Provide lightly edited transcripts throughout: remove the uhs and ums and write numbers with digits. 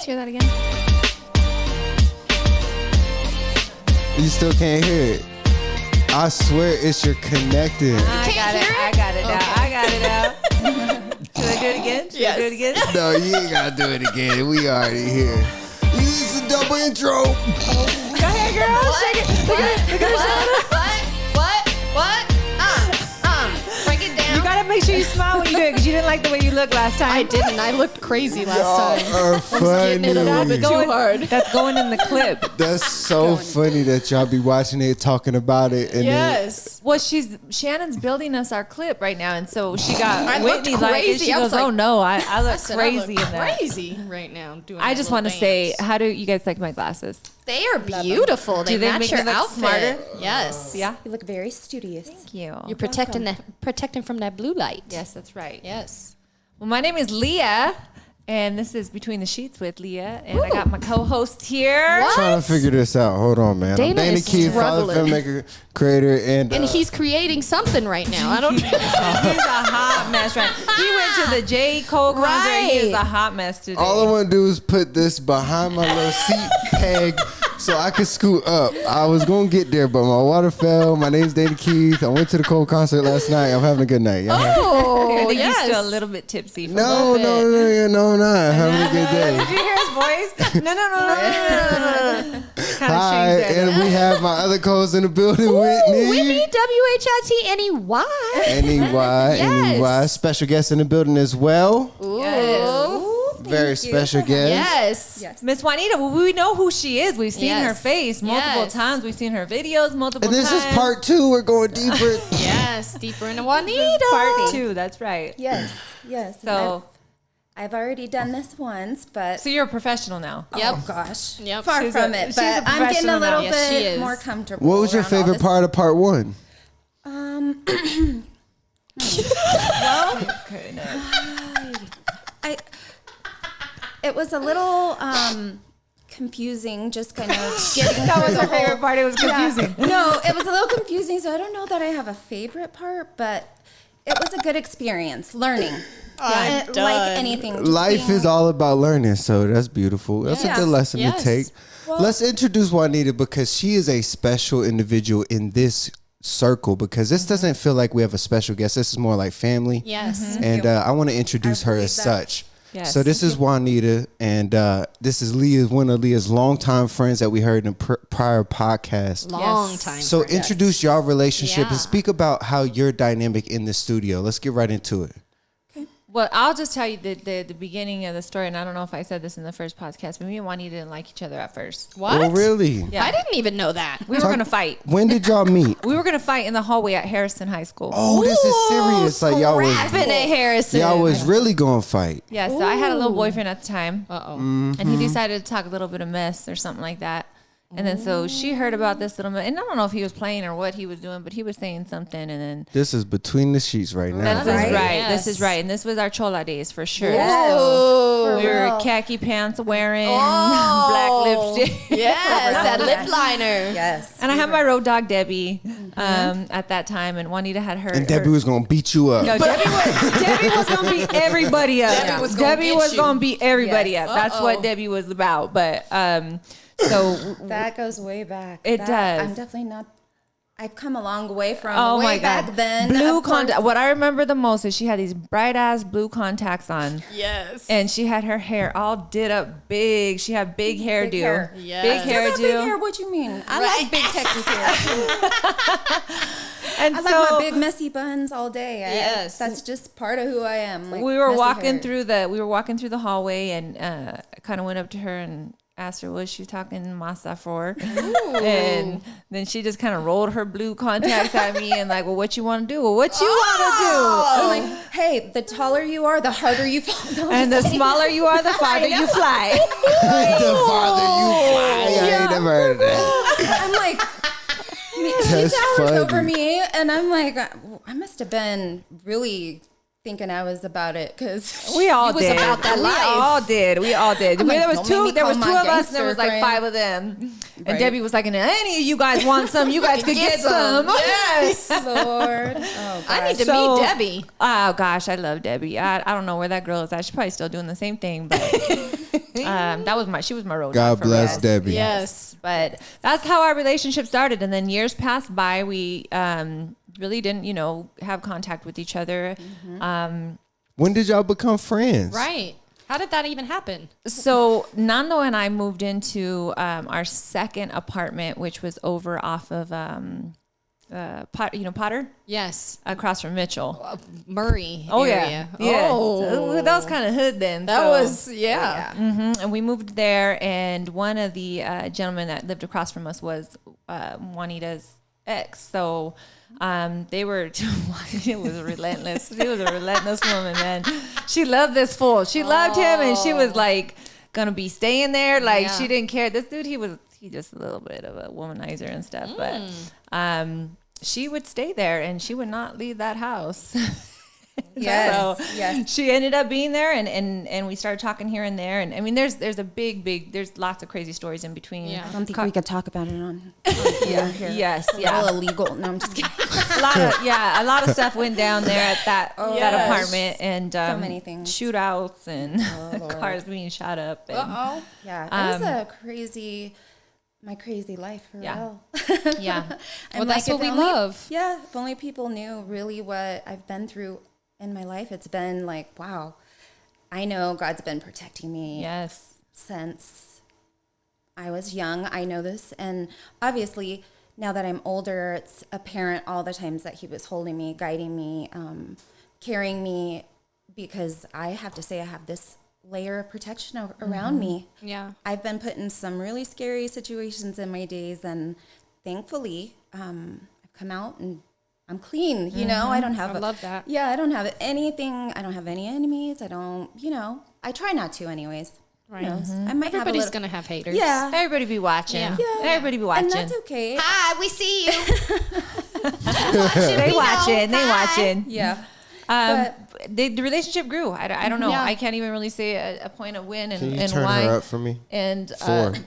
Let's hear that again. You still can't hear it. I swear it's your connecting. I got it now. I got it now. Should I do it again? Should I do it again? No, you ain't gotta do it again. We already here. Use the double intro. Go ahead, girl. Shake it. Look at her. What? Break it down. You gotta make sure you smile when you do it because you didn't like the way you looked last time. I didn't. I looked crazy last time. Are funny. Getting it a little bit too hard. That's going in the clip. That's so funny that y'all be watching it, talking about it. And Yes. Well, Shannon's building us our clip right now, and so she got I looked Whitney like it. crazy. She I goes, was like- "Oh no, I look I said, crazy I look in that." crazy right now. Doing I that just little want to say, dance. how do you guys like my glasses? They are beautiful. They Do they match make your me look outfit. smarter? Yes. Yeah. You look very studious. Thank you. You're protecting from that blue light. Yes, that's right. Yes. Well, my name is Leah, and this is Between the Sheets with Leah, and I got my co-host here. What? trying to figure this out. Hold on, man. Dana I'm Dana is Keith, father, struggling. filmmaker, creator, and He's creating something right now. I don't. He's a hot mess, right? He went to the J. Cole concert. And he is a hot mess today. all I want to do is put this behind my little seat peg so I could scoot up. I was going to get there, but my water fell. My name's Dana Keith. I went to the Cole concert last night. I'm having a good night. Y'all have- Oh, I think yes. he's still a little bit tipsy. From no, I'm not. Having a good day. Did you hear his voice? No. Kind of Hi, and we have my other co-host in the building, Whitney, Whitney. WHITNEY. N-E-Y, N-E-Y. Special guest in the building as well. Ooh. Very special guest. Yes. Miss Juanita, well, we know who she is. We've seen Yes. her face multiple Yes. times. We've seen her videos multiple And times. this is part 2. We're going deeper. Yes. Deeper into This Juanita. is part 2. That's right. Yes, yes. So, I've already done this once, but so you're a professional now. Yep. oh gosh, Yep. far She's from a- it. she's But a I'm getting professional a little now. Yes, she bit is. more comfortable. What was your around all favorite this. part of part 1? It was a little confusing, just kind of getting That through was the her favorite whole. part. It was confusing. Yeah. No, it was a little confusing, so I don't know that I have a favorite part, but it was a good experience, learning. I'm done. Like anything. just Life being- is all about learning, so that's beautiful. That's Yes. a good lesson Yes. to take. Well- Let's introduce Juanita because she is a special individual in this circle because this doesn't feel like we have a special guest. This is more like family. Yes. And I want to introduce her believe as that. such. Yes. So this is Juanita, and this is one of Leah's longtime friends that we heard in a prior podcast. Long time. So for us. introduce y'all relationship Yeah. and speak about how you're dynamic in the studio. Let's get right into it. Well, I'll just tell you the beginning of the story, and I don't know if I said this in the first podcast, but me and Juanita didn't like each other at first. What? Oh, really? Yeah. I didn't even know that. We were going to fight. When did y'all meet? We were going to fight in the hallway at Harrison High School. Oh, this is serious. Like Rapping at Harrison. y'all was really gonna fight. Yeah, so I had a little boyfriend at the time, Uh-oh. and he decided to talk a little bit of mess or something like that. And then so she heard about this little bit, and I don't know if he was playing or what he was doing, but he was saying something, and then This is between the sheets right now. this is Right? right. Yes. This is right, and this was our chola days for sure. Oh. We were real. khaki pants wearing, Oh. black lipstick. Yes, that lip Yes. liner. Yes. And I had my road dog Debbie at that time, and Juanita had her. And Debbie was gonna beat you up. No, Debbie was gonna beat everybody up. Debbie was gonna Debbie get was you. gonna beat everybody Yes. up. That's what Debbie was about. But so That goes way back. It That- does. I'm definitely not. I've come a long way from oh way my back god, then. blue of course. contact. What I remember the most is she had these bright ass blue contacts on. Yes. And she had her hair all did up big. She had big hairdo. Big hair. Yes. Big Still got big hair. hairdo. What you mean? I like big Texas hair. And I so like my big messy buns all day. Yes. That's just part of who I am. Like we were messy walking hair. through the hallway, and kind of went up to her and asked her what she talking masa for. And then she just kind of rolled her blue contacts at me and like, well, what you want to do? Well, what you want I'm like, hey, the taller you are, the harder you fall. to do? And the smaller you are, the farther you fly. The farther you fly. I ain't never heard of that. I'm like, she That's towers funny. over me, and I'm like, I must have been really thinking I was about it because We all was did. about that we life. all did. We all did. I'm like, There was don't two. make me There was call two my of us, and there was like gangster 5 of them. And Right. Debbie was like, "And any of you guys want some? You guys could get some." Yes. Lord. Oh, I need to So- meet Debbie. Oh gosh, I love Debbie. I don't know where that girl is at. She's probably still doing the same thing, but she was my road dog God for bless real. Debbie. Yes. But that's how our relationship started. And then years passed by. We really didn't, have contact with each other. When did y'all become friends? Right. How did that even happen? So Nando and I moved into our second apartment, which was over off of Potter, Yes. across from Mitchell. Murray Oh area. yeah, yeah. Oh. That was kind of hood then. That so- was, yeah. And we moved there, and one of the gentlemen that lived across from us was Juanita's ex. So they were, it was relentless. She was a relentless woman, man. She loved this fool. She loved him, and she was like gonna be staying there. Like Yeah. she didn't care. This dude, he just a little bit of a womanizer and stuff, but she would stay there, and she would not leave that house. Yes. So Yes. she ended up being there, and we started talking here and there. And I mean, there's a big, there's lots of crazy stories in between. Yeah. I don't think we could talk about it on here. Yes, It's a yeah. little illegal. No, I'm just kidding. A lot of stuff went down there at that Yes. apartment, and many things. shootouts and cars being shot up. And, Yeah, it was a my crazy life for Yeah. real. yeah, Well, that's if what we only- love. Yeah, if only people knew really what I've been through in my life. It's been like, wow, I know God's been protecting me yes, since I was young. I know this. And obviously, now that I'm older, it's apparent all the times that he was holding me, guiding me, carrying me, because I have to say I have this layer of protection around me. Yeah. I've been put in some really scary situations in my days, and thankfully, I've come out and I'm clean. You know, I don't have. I love that. Yeah, I don't have anything. I don't have any enemies. I don't. I try not to, anyways. Right. Who knows? I might Everybody's have a going to have haters. little, yeah. everybody be watching. Yeah. Everybody be watching. And that's okay. Hi, we see you. They watching. They watching. Yeah. The relationship grew. I don't know. Yeah. I can't even really say a point of when Can you and turn why. her up for me? And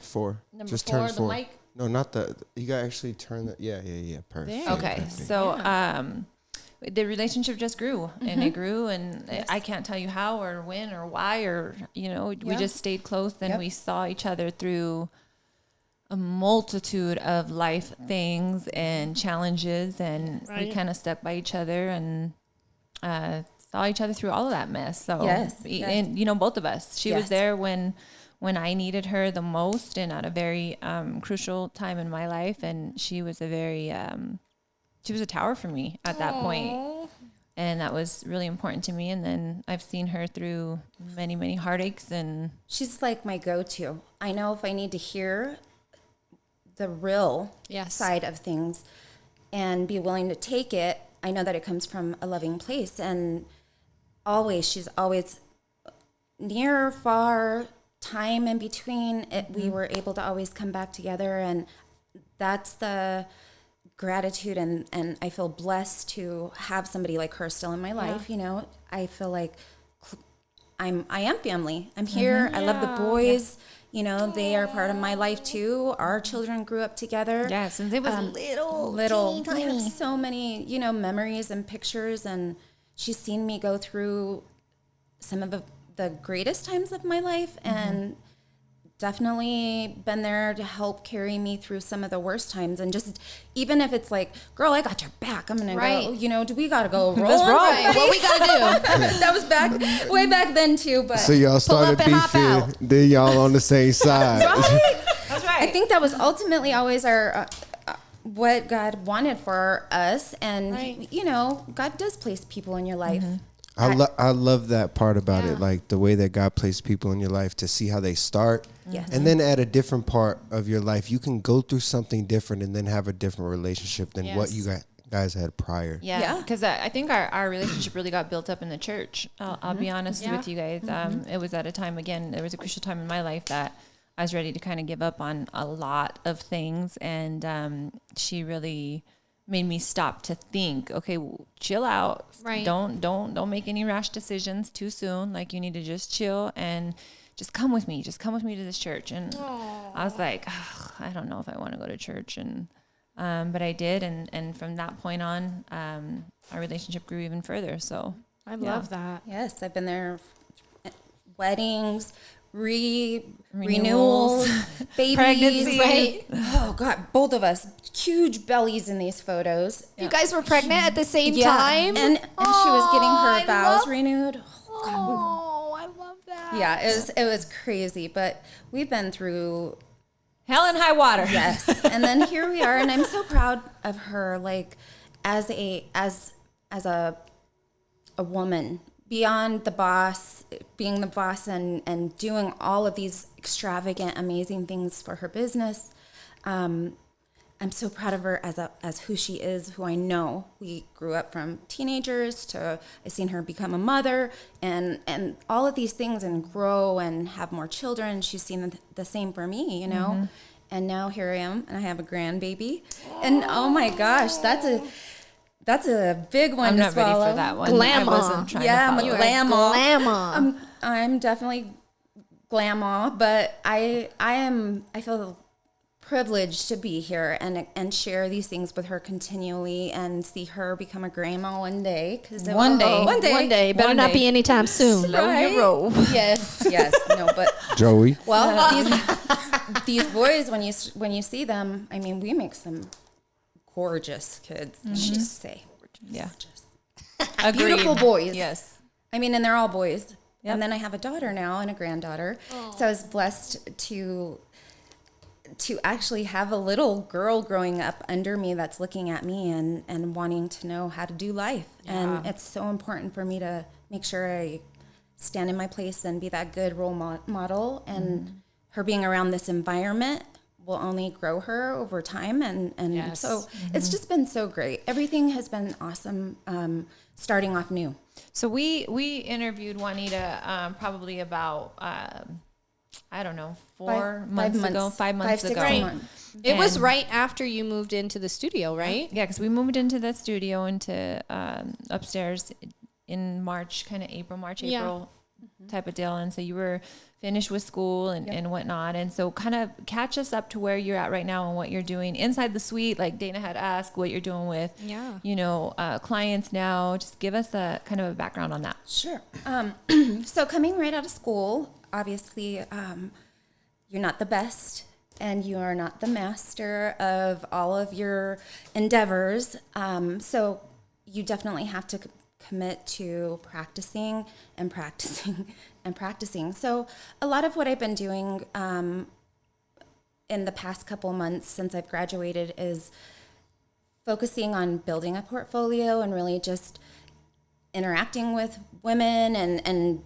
Four. number Just 4, turn the 4. mic. No, not the. You gotta actually turn the. Yeah. Perfect. There. Okay, Perfect. so the relationship just grew, and it grew, and I can't tell you how or when or why, or we Yeah. just stayed close, and Yep. we saw each other through a multitude of life things and challenges, and we Right. kind of stuck by each other and saw each other through all of that mess. So Yes, and both of us. She was Yes. there when I needed her the most, and at a very crucial time in my life, and she was a very she was a tower for me at that point. And that was really important to me. And then I've seen her through many, many heartaches, and She's like my go-to. I know if I need to hear the real Yes. side of things and be willing to take it, I know that it comes from a loving place. And she's always near, far, time in between. We were able to always come back together. And that's the gratitude. And I feel blessed to have somebody like her still in my life. I feel like I am family. I'm here. I love the boys. They are part of my life too. Our children grew up together. yeah, since it was little. We have so many, memories and pictures, and she's seen me go through some of the greatest times of my life, and definitely been there to help carry me through some of the worst times. And just even if it's like, girl, I got your back, I'm gonna Right. go. Do we gotta go roll? Let's roll. Right. What we got to do? That was way back then too. But So y'all started up and hop out. beefing. Then y'all on the same side. That's right. I think that was ultimately always our what God wanted for us, and Right. God does place people in your life. I love that part about Yeah. it, like the way that God placed people in your life to see how they start. Yes. And then at a different part of your life, you can go through something different and then have a different relationship than what Yes. you guys had prior. Yeah, Yeah. because I think our relationship really got built up in the church. I'll be honest Yeah. with you guys. It was at a time, again, there was a crucial time in my life that I was ready to kind of give up on a lot of things. And she really made me stop to think, okay, chill out. Right. Don't make any rash decisions too soon. Like, you need to just chill and just come with me. Just come with me to this church. And I was like, I don't know if I want to go to church. And but I did. And from that point on, our relationship grew even further. So I love that. Yes, I've been there. Weddings, Renewals. renewals, babies. Pregnancies. Right. Oh God, both of us, huge bellies in these photos. You guys were pregnant at the same Yeah, time? and she was getting I her vows love- renewed. Oh, God, Oh, I love that. yeah, it was crazy, but we've been through. Hell and high water. Yes. And then here we are, and I'm so proud of her, like as a woman, beyond the boss, being the boss and doing all of these extravagant, amazing things for her business. I'm so proud of her as who she is, who I know. We grew up from teenagers to I've seen her become a mother and all of these things and grow and have more children. She's seen the same for me, you know. Mm-hmm. And now here I am, and I have a grandbaby. And oh my gosh, that's a big one I'm to not ready swallow. for that one. Glamma. I wasn't trying Yeah, to I'm a follow it. glamma. Glamma. I'm definitely glamma, but I feel privileged to be here and share these things with her continually and see her become a grandma one day. One day. One day. Better One not day. be anytime soon. Slow your roll. Yes, no, but Joey. well, these boys, when you see them, I mean, we make some gorgeous kids. Let's just say, Yeah. gorgeous. Agreed. Beautiful boys. Yes. I mean, and they're all boys. Yep. And then I have a daughter now and a granddaughter. So I was blessed to actually have a little girl growing up under me that's looking at me and wanting to know how to do life. Yeah. And it's so important for me to make sure I stand in my place and be that good role model. And her being around this environment will only grow her over time. And Yes. so it's just been so great. Everything has been awesome, starting off new. So we interviewed Juanita probably about I don't know, 5 months ago. 5 months 6 ago. months. It was And- right after you moved into the studio, right? Yeah, because we moved into the studio into upstairs in March, kind of Yeah. April type of deal. And so you were finished with school and whatnot. And so kind of catch us up to where you're at right now and what you're doing inside the suite. Like Dana had asked what you're doing with, clients now. Just give us a kind of a background on that. Sure. So coming right out of school, obviously, you're not the best and you are not the master of all of your endeavors. So you definitely have to commit to practicing and practicing and practicing. So a lot of what I've been doing in the past couple months since I've graduated is focusing on building a portfolio and really just interacting with women and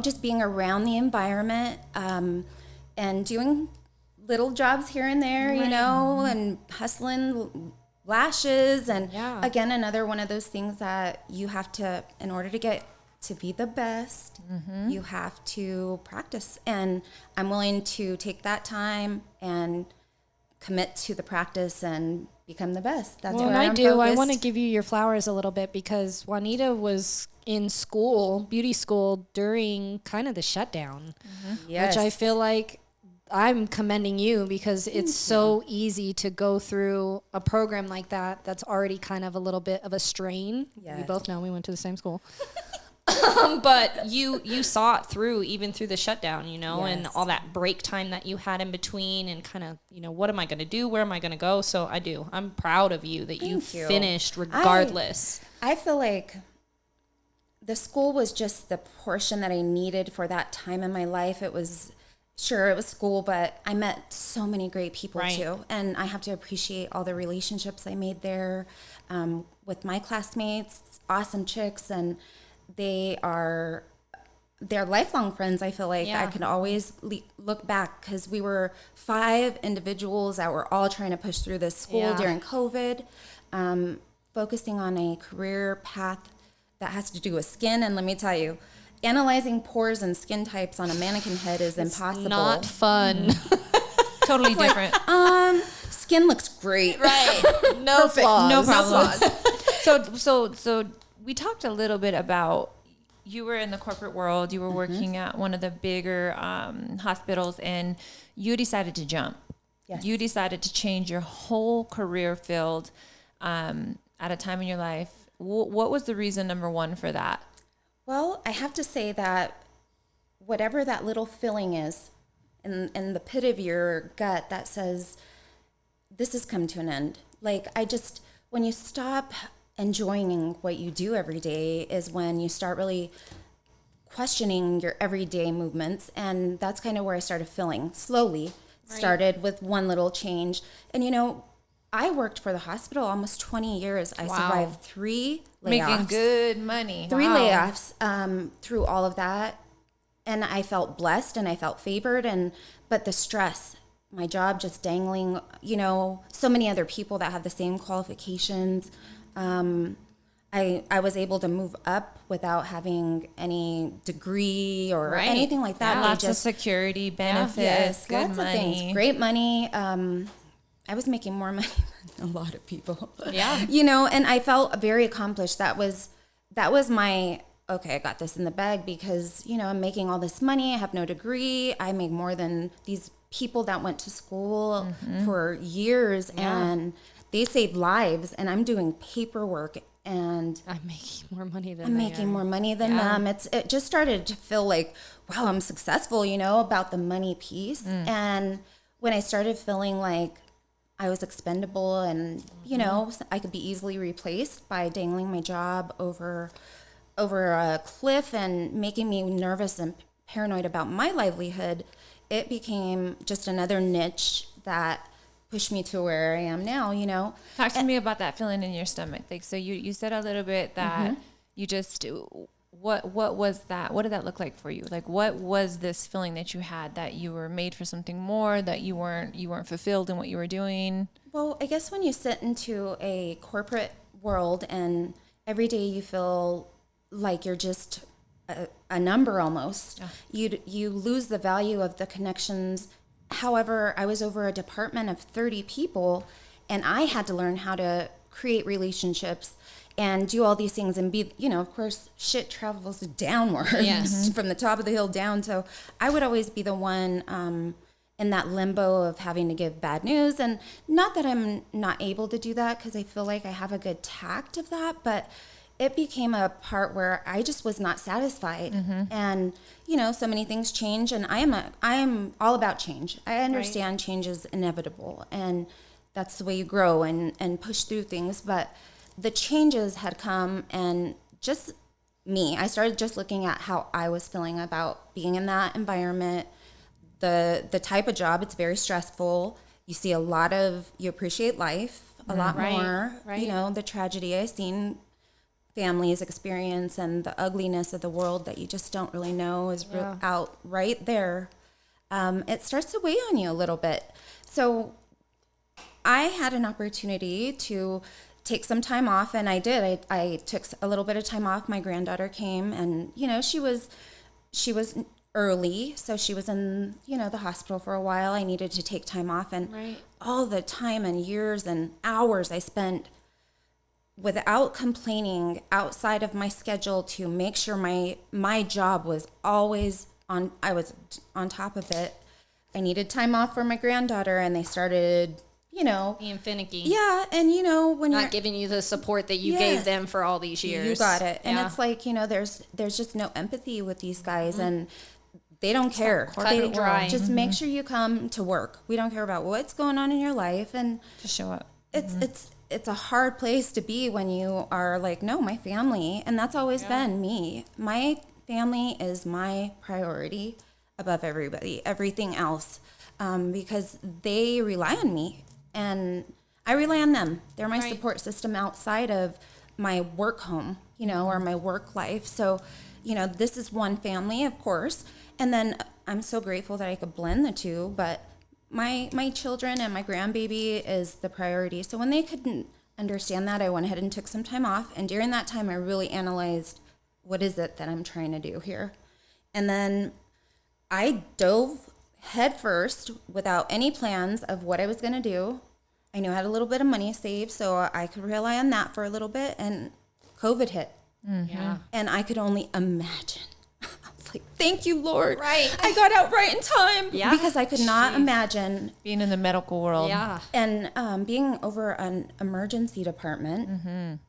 just being around the environment and doing little jobs here and there, and hustling lashes. And again, another one of those things that you have to, in order to get to be the best, you have to practice. And I'm willing to take that time and commit to the practice and become the best. That's Well, where and I I'm do. I focused. want to give you your flowers a little bit because Juanita was in school, beauty school, during kind of the shutdown, Yes. which I feel like I'm commending you because it's so easy to go through a program like that that's already kind of a little bit of a strain. We Yes. both know we went to the same school. But you saw it through, even through the shutdown, and Yes. all that break time that you had in between and kind of, what am I going to do? Where am I going to go? So I'm proud of you that you Thank you. finished regardless. I feel like the school was just the portion that I needed for that time in my life. It was school, but I met so many great people Right. too. And I have to appreciate all the relationships I made there with my classmates, awesome chicks. And they're lifelong friends. I feel like I can always look back because we were 5 individuals that were all trying to push through this school during COVID, focusing on a career path that has to do with skin. And let me tell you, analyzing pores and skin types on a mannequin head is impossible. Not fun. Totally different. skin looks great. Right. No flaws. No problem. So we talked a little bit about, you were in the corporate world, you were working at one of the bigger hospitals, and you decided to jump. Yes. You decided to change your whole career field at a time in your life. What was the reason, number one, for that? Well, I have to say that whatever that little feeling is in the pit of your gut that says, this has come to an end. Like, when you stop enjoying what you do every day is when you start really questioning your everyday movements. And that's kind of where I started feeling slowly. Right. Started with one little change. And, I worked for the hospital almost 20 years. I survived 3 layoffs. Making good money. 3 layoffs through all of that. And I felt blessed and I felt favored. But the stress, my job just dangling, so many other people that have the same qualifications. I was able to move up without having any degree or anything like that. Yeah, lots of security benefits, yes, good lots money. of things, great money. I was making more money than a lot of people. Yeah. And I felt very accomplished. That was my, okay, I got this in the bag because, I'm making all this money. I have no degree. I make more than these people that went to school for years and they saved lives, and I'm doing paperwork and I'm making more money than I'm making more money than them. It just started to feel like, wow, I'm successful, about the money piece. And when I started feeling like I was expendable and, I could be easily replaced by dangling my job over a cliff and making me nervous and paranoid about my livelihood, it became just another niche that pushed me to where I am now, Talk to me about that feeling in your stomach. Like, so you said a little bit that you just, what was that? What did that look like for you? Like, what was this feeling that you had, that you were made for something more, that you weren't fulfilled in what you were doing? Well, I guess when you sit into a corporate world and every day you feel like you're just a number almost, you lose the value of the connections. However, I was over a department of 30 people and I had to learn how to create relationships and do all these things and be, of course, shit travels downward from the top of the hill down. So I would always be the one in that limbo of having to give bad news. And not that I'm not able to do that, because I feel like I have a good tact of that, but it became a part where I just was not satisfied. And, so many things change, and I am all about change. I understand change is inevitable, and that's the way you grow and push through things. But the changes had come, and just me, I started just looking at how I was feeling about being in that environment, the type of job. It's very stressful. You see you appreciate life a lot more. The tragedy I've seen families experience and the ugliness of the world that you just don't really know is out right there. It starts to weigh on you a little bit. So I had an opportunity to take some time off, and I did. I took a little bit of time off. My granddaughter came, and she was early, so she was in the hospital for a while. I needed to take time off, and all the time and years and hours I spent without complaining outside of my schedule to make sure my job was always on. I was on top of it. I needed time off for my granddaughter, and they started being finicky. Yeah, and when not you're giving you the support that you gave them for all these years. You got it. And it's like, there's just no empathy with these guys, and they don't care. They dry. Just make sure you come to work. We don't care about what's going on in your life, and just show up. It's a hard place to be when you are like, no, my family, and that's always been me. My family is my priority above everything else, because they rely on me and I rely on them. They're my support system outside of my work home, or my work life. So, this is one family, of course, and then I'm so grateful that I could blend the two, but my children and my grandbaby is the priority. So when they couldn't understand that, I went ahead and took some time off. And during that time, I really analyzed, what is it that I'm trying to do here? And then I dove headfirst without any plans of what I was going to do. I knew I had a little bit of money saved, so I could rely on that for a little bit. And COVID hit. Yeah. And I could only imagine. I was like, thank you, Lord. Right. I got out right in time. Yeah. Because I could not imagine. Being in the medical world. Yeah. And being over an emergency department,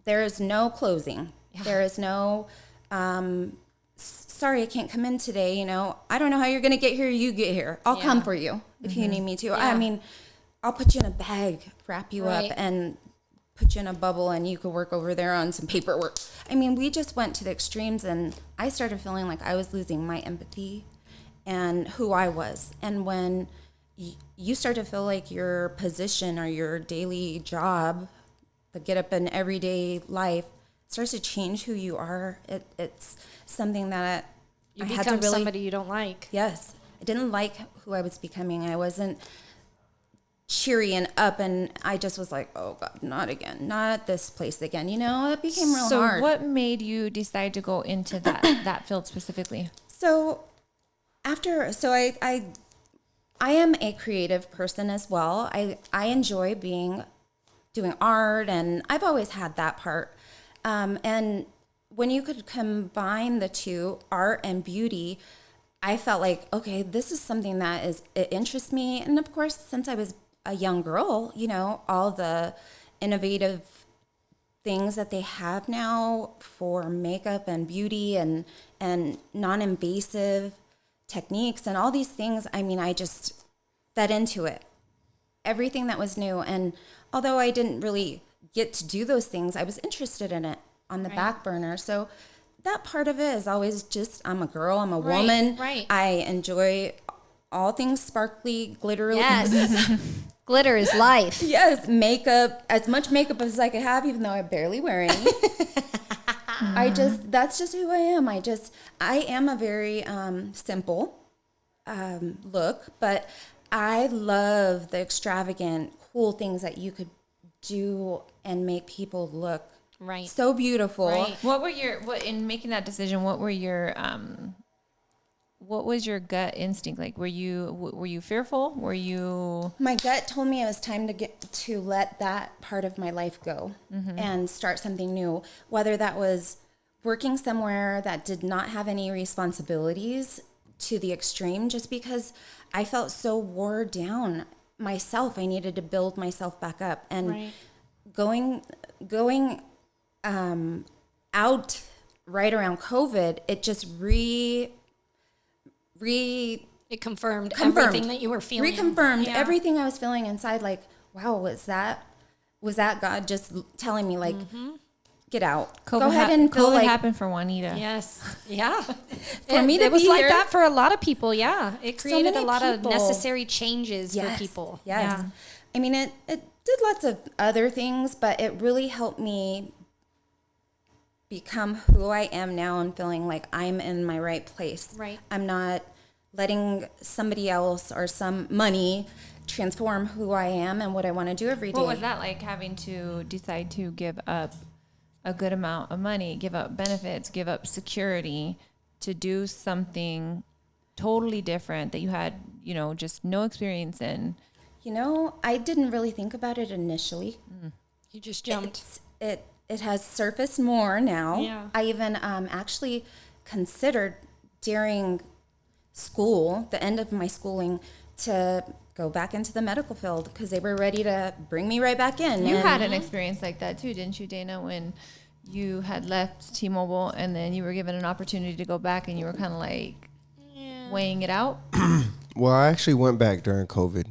there is no closing. Yeah. There is no, sorry, I can't come in today. You know, I don't know how you're going to get here. You get here. I'll come for you if you need me to. I mean, I'll put you in a bag, wrap you up, and put you in a bubble, and you could work over there on some paperwork. I mean, we just went to the extremes, and I started feeling like I was losing my empathy and who I was. And when you start to feel like your position or your daily job, the get up in everyday life, starts to change who you are, it's something that You I had to become really, somebody you don't like. Yes. I didn't like who I was becoming. I wasn't cheery and up, and I just was like, oh God, not again, not this place again. You know, it became real So hard. what made you decide to go into that field specifically? So I am a creative person as well. I enjoy doing art, and I've always had that part. And when you could combine the two, art and beauty, I felt like, okay, this is something it interests me. And of course, since I was a young girl, you know, all the innovative things that they have now for makeup and beauty and non-invasive techniques and all these things, I mean, I just fed into it. Everything that was new. And although I didn't really get to do those things, I was interested in it on the back burner. So that part of it is always just, I'm a girl, I'm a woman. Right. I enjoy all things sparkly, glittery. Yes. Glitter is life. Yes, makeup, as much makeup as I could have, even though I barely wear any. That's just who I am. I am a very simple look, but I love the extravagant, cool things that you could do and make people look so beautiful. Right. What in making that decision? What was your gut instinct like? Were you fearful? My gut told me it was time to let that part of my life go and start something new. Whether that was working somewhere that did not have any responsibilities to the extreme, just because I felt so wore down myself. I needed to build myself back up, and going out right around COVID, it just It confirmed everything that you were feeling. Reconfirmed everything I was feeling inside. Like, wow, was that God just telling me, like, get out, COVID go ahead and feel COVID like happened for Juanita. Yes. Yeah. For me to it was be like here- that for a lot of people. Yeah. It created many a lot of people. necessary changes for people. Yes. Yeah. I mean, it did lots of other things, but it really helped me become who I am now and feeling like I'm in my right place. Right. I'm not letting somebody else or some money transform who I am and what I want to do every day. What was that like, having to decide to give up a good amount of money, give up benefits, give up security to do something totally different that you had, just no experience in? I didn't really think about it initially. You just jumped. It has surfaced more now. Yeah. I even actually considered during school, the end of my schooling, to go back into the medical field because they were ready to bring me right back in. You And had an experience like that too, didn't you, Dana, when you had left T-Mobile and then you were given an opportunity to go back and you were kind of like weighing it out? Well, I actually went back during COVID.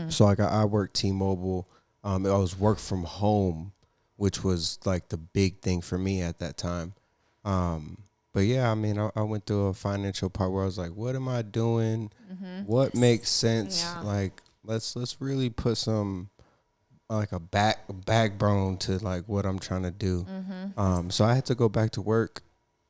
So like I worked T-Mobile. I was work from home, which was like the big thing for me at that time. But yeah, I mean, I went through a financial part where I was like, what am I doing? What makes sense? Yeah. Like, let's really put some, like a backbone to like what I'm trying to do. So I had to go back to work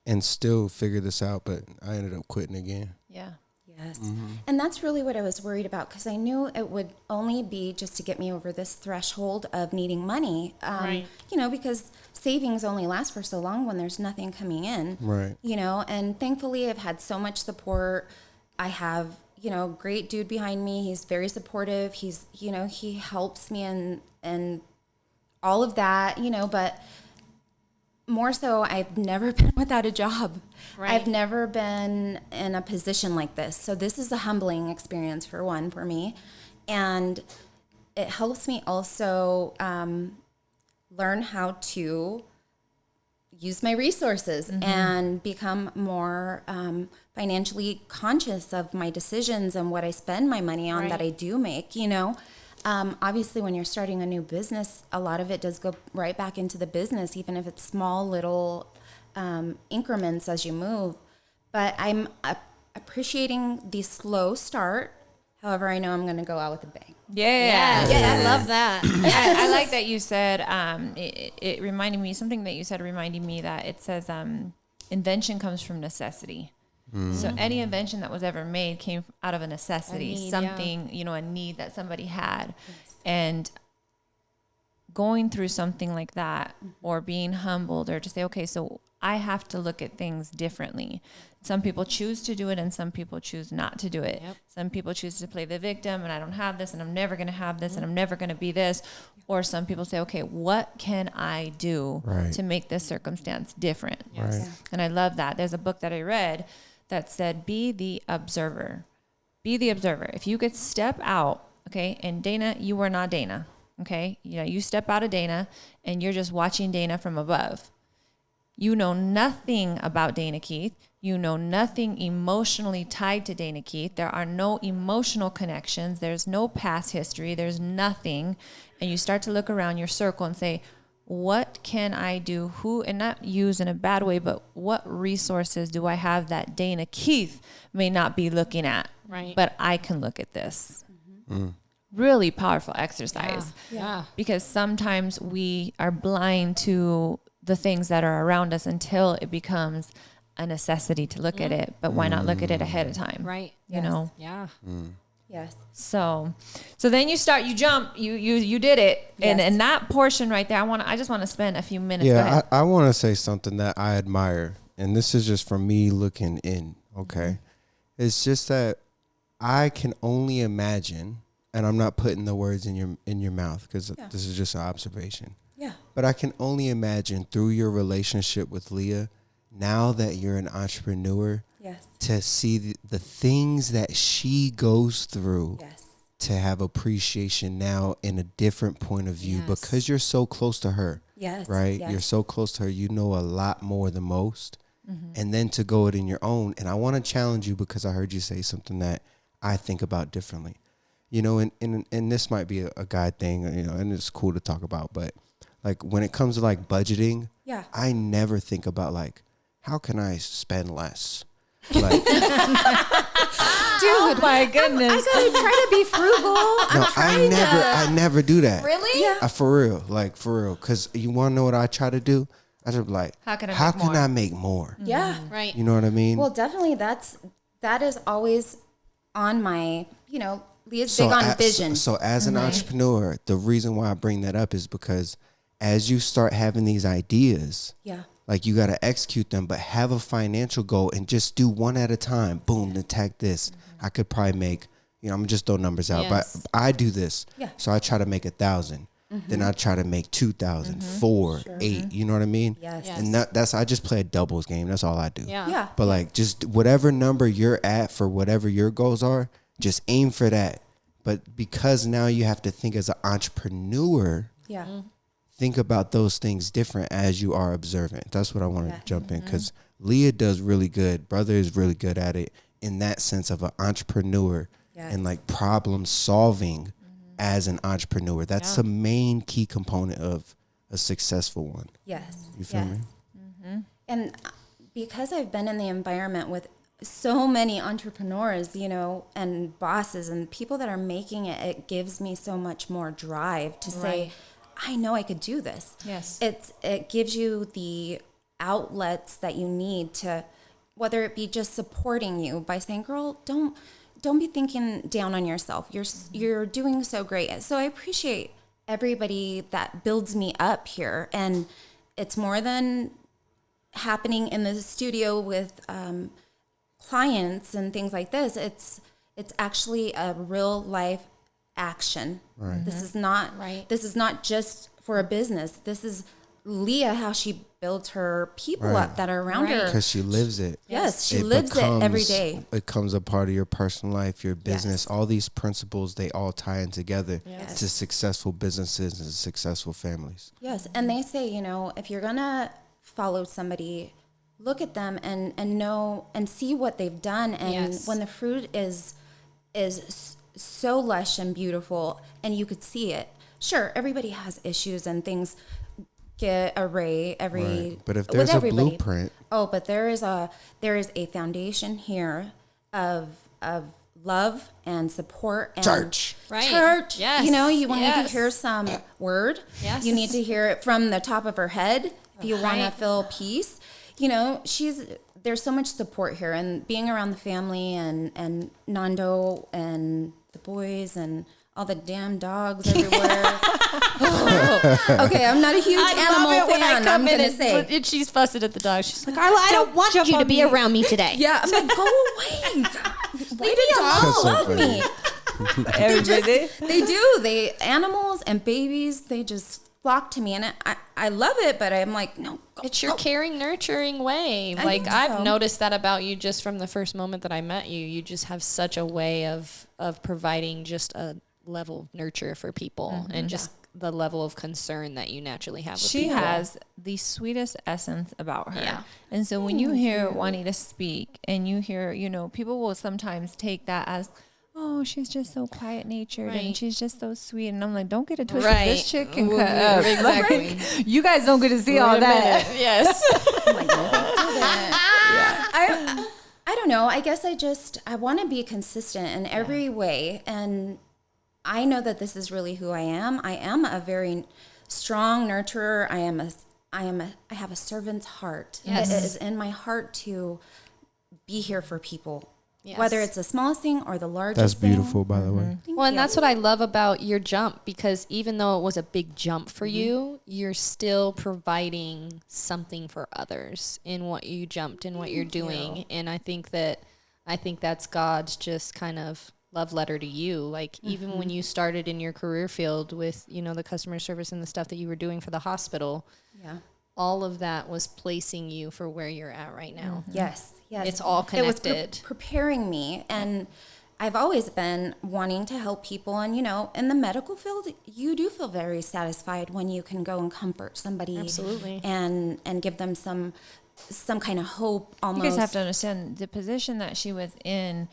and still figure this out, but I ended up quitting again. Yeah. Yes. And that's really what I was worried about because I knew it would only be just to get me over this threshold of needing money. Right. Because savings only last for so long when there's nothing coming in. Right. And thankfully I've had so much support. I have, great dude behind me. He's very supportive. He's, he helps me and all of that, but more so, I've never been without a job. Right. I've never been in a position like this. So this is a humbling experience for me. And it helps me also learn how to use my resources and become more financially conscious of my decisions and what I spend my money on that I do make, Obviously, when you're starting a new business, a lot of it does go right back into the business, even if it's small little increments as you move. But I'm appreciating the slow start. However, I know I'm going to go out with a bang. Yeah. I love that. I like that you said, it reminded me, something that you said reminded me that it says invention comes from necessity. So any invention that was ever made came out of a necessity, something, a need that somebody had. Yes. And going through something like that or being humbled or to say, okay, so I have to look at things differently. Some people choose to do it and some people choose not to do it. Yep. Some people choose to play the victim and I don't have this and I'm never going to have this and I'm never going to be this. Or some people say, okay, what can I do to make this circumstance different? Yes. Right. And I love that. There's a book that I read that said, be the observer. Be the observer. If you could step out, okay, and Dana, you were not Dana, okay? You step out of Dana and you're just watching Dana from above. You know nothing about Dana Keith. You know nothing emotionally tied to Dana Keith. There are no emotional connections. There's no past history. There's nothing. And you start to look around your circle and say, what can I do? And not use in a bad way, but what resources do I have that Dana Keith may not be looking at? Right. But I can look at this. Really powerful exercise. Yeah. Because sometimes we are blind to the things that are around us until it becomes a necessity to look at it. But why not look at it ahead of time? Right. You know? Yeah. Yes. So then you start, you jump, you did it. Yes. And that portion right there, I just want to spend a few minutes. Yeah, I want to say something that I admire, and this is just from me looking in, okay? It's just that I can only imagine, and I'm not putting the words in your mouth because this is just an observation. Yeah. But I can only imagine through your relationship with Lea, now that you're an entrepreneur, to see the things that she goes through, to have appreciation now in a different point of view because you're so close to her. Yes. Right? Yes. You're so close to her. You know a lot more than most. And then to go it in your own. And I want to challenge you because I heard you say something that I think about differently. And this might be a guy thing, and it's cool to talk about, but like when it comes to like budgeting, I never think about like, how can I spend less? Like, Dude, Oh my goodness. I gotta try to be frugal. I never do that. Really? Yeah. For real. Because you want to know what I try to do? I just be like, how can I make more? Yeah. Right. You know what I mean? Well, definitely that is always on my, Leah's big on vision. So as an entrepreneur, the reason why I bring that up is because as you start having these ideas, like you got to execute them, but have a financial goal and just do one at a time. Boom, attack this. I could probably make, I'm just throwing numbers out, but I do this. Yeah. So I try to make 1,000. Then I try to make 2,000, 4, 8. You know what I mean? Yes. And that's I just play a doubles game. That's all I do. Yeah. But like just whatever number you're at for whatever your goals are, just aim for that. But because now you have to think as an entrepreneur, think about those things different as you are observant. That's what I want to jump in because Lea does really good. Brother is really good at it in that sense of an entrepreneur and like problem solving as an entrepreneur. That's the main key component of a successful one. Yes. You feel me? And because I've been in the environment with so many entrepreneurs, and bosses and people that are making it, it gives me so much more drive to say, I know I could do this. Yes. It gives you the outlets that you need to, whether it be just supporting you by saying, girl, don't be thinking down on yourself. You're doing so great. So I appreciate everybody that builds me up here. And it's more than happening in the studio with clients and things like this. It's actually a real life action. Right. This is not Right. This is not just for a business. This is Leah, how she builds her people Right. up that are around Right. her. Because she lives it. Yes, she lives it every day. It becomes a part of your personal life, your business. All these principles, they all tie in together Yes. to successful businesses and successful families. Yes, and they say, if you're gonna follow somebody, look at them and know and see what they've done. And Yes. when the fruit is so lush and beautiful, and you could see it. Sure, everybody has issues and things get array every. Right. But if with there's a everybody. blueprint, But there is a foundation here of love and support and church. Right. church. Yes. You need to Yes. hear some word. Yes. You need to hear it from the top of her head if you want to Right. feel peace. There's so much support here, and being around the family and Nando and the boys and all the damn dogs everywhere. Okay, I'm not a huge animal fan. I'm gonna say. And she's fussing at the dog. She's like, Carla, I don't want you to be around me today. Yeah, I'm like, go away. Why do dogs That's so love funny. me? Everybody. They do. Animals and babies, they just flock to me, and I love it. But I'm like, no. It's your caring, nurturing way. I Like think I've so. noticed that about you just from the first moment that I met you. You just have such a way of providing just a level of nurture for people and just the level of concern that you naturally have with She people. has the sweetest essence about her. Yeah. And so when you hear Juanita speak and you hear, people will sometimes take that as, oh, she's just so quiet natured Right. and she's just so sweet. And I'm like, don't get it twisted. Right. This chick can Ooh, cut up. exactly. Like, you guys don't get to see all that. Yes. I'm like, no, they didn't. I don't know. I guess I want to be consistent in every way, and I know that this is really who I am. I am a very strong nurturer. I have a servant's heart. Yes. It is in my heart to be here for people, Yes. whether it's the smallest thing or the largest That's thing. beautiful, by the way. Well, and you. that's what I love about your jump, because even though it was a big jump for you, you're still providing something for others in what you jumped and what you're doing. And I think that's God's just kind of love letter to you. Like even when you started in your career field with, the customer service and the stuff that you were doing for the hospital, Yeah. all of that was placing you for where you're at right now. Yes. It's all It was connected. preparing me, and I've always been wanting to help people. And in the medical field, you do feel very satisfied when you can go and comfort somebody, Absolutely. and give them some kind of hope. Almost. You guys have to understand the position that she was in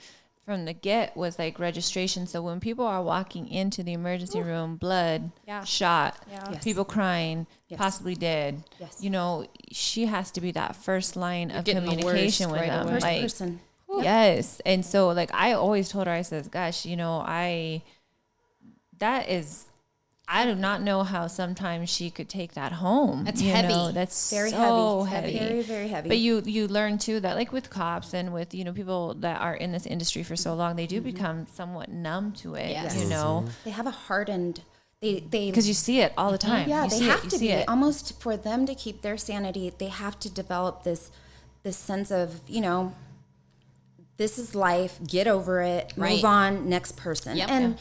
from the get was like registration. So when people are walking into the emergency room, blood, Yeah. shot, Yeah. Yes. people crying, Yes. possibly dead, Yes. she has to be that first line of getting the communication worst with right them. away. First Like, person. yes. And so like I always told her, I says, gosh, I do not know how sometimes she could take that home. That's you heavy. know? That's Very so heavy. heavy. Very, very heavy. But you learn too that like with cops and with people that are in this industry for so long, they do become somewhat numb to it. Yes. They have a hardened. They because you see it all the time. Yeah, you they see have it, to you see be it. almost for them to keep their sanity. They have to develop this sense of this is life. Get over it. Right. Move on. Next person. Yep. And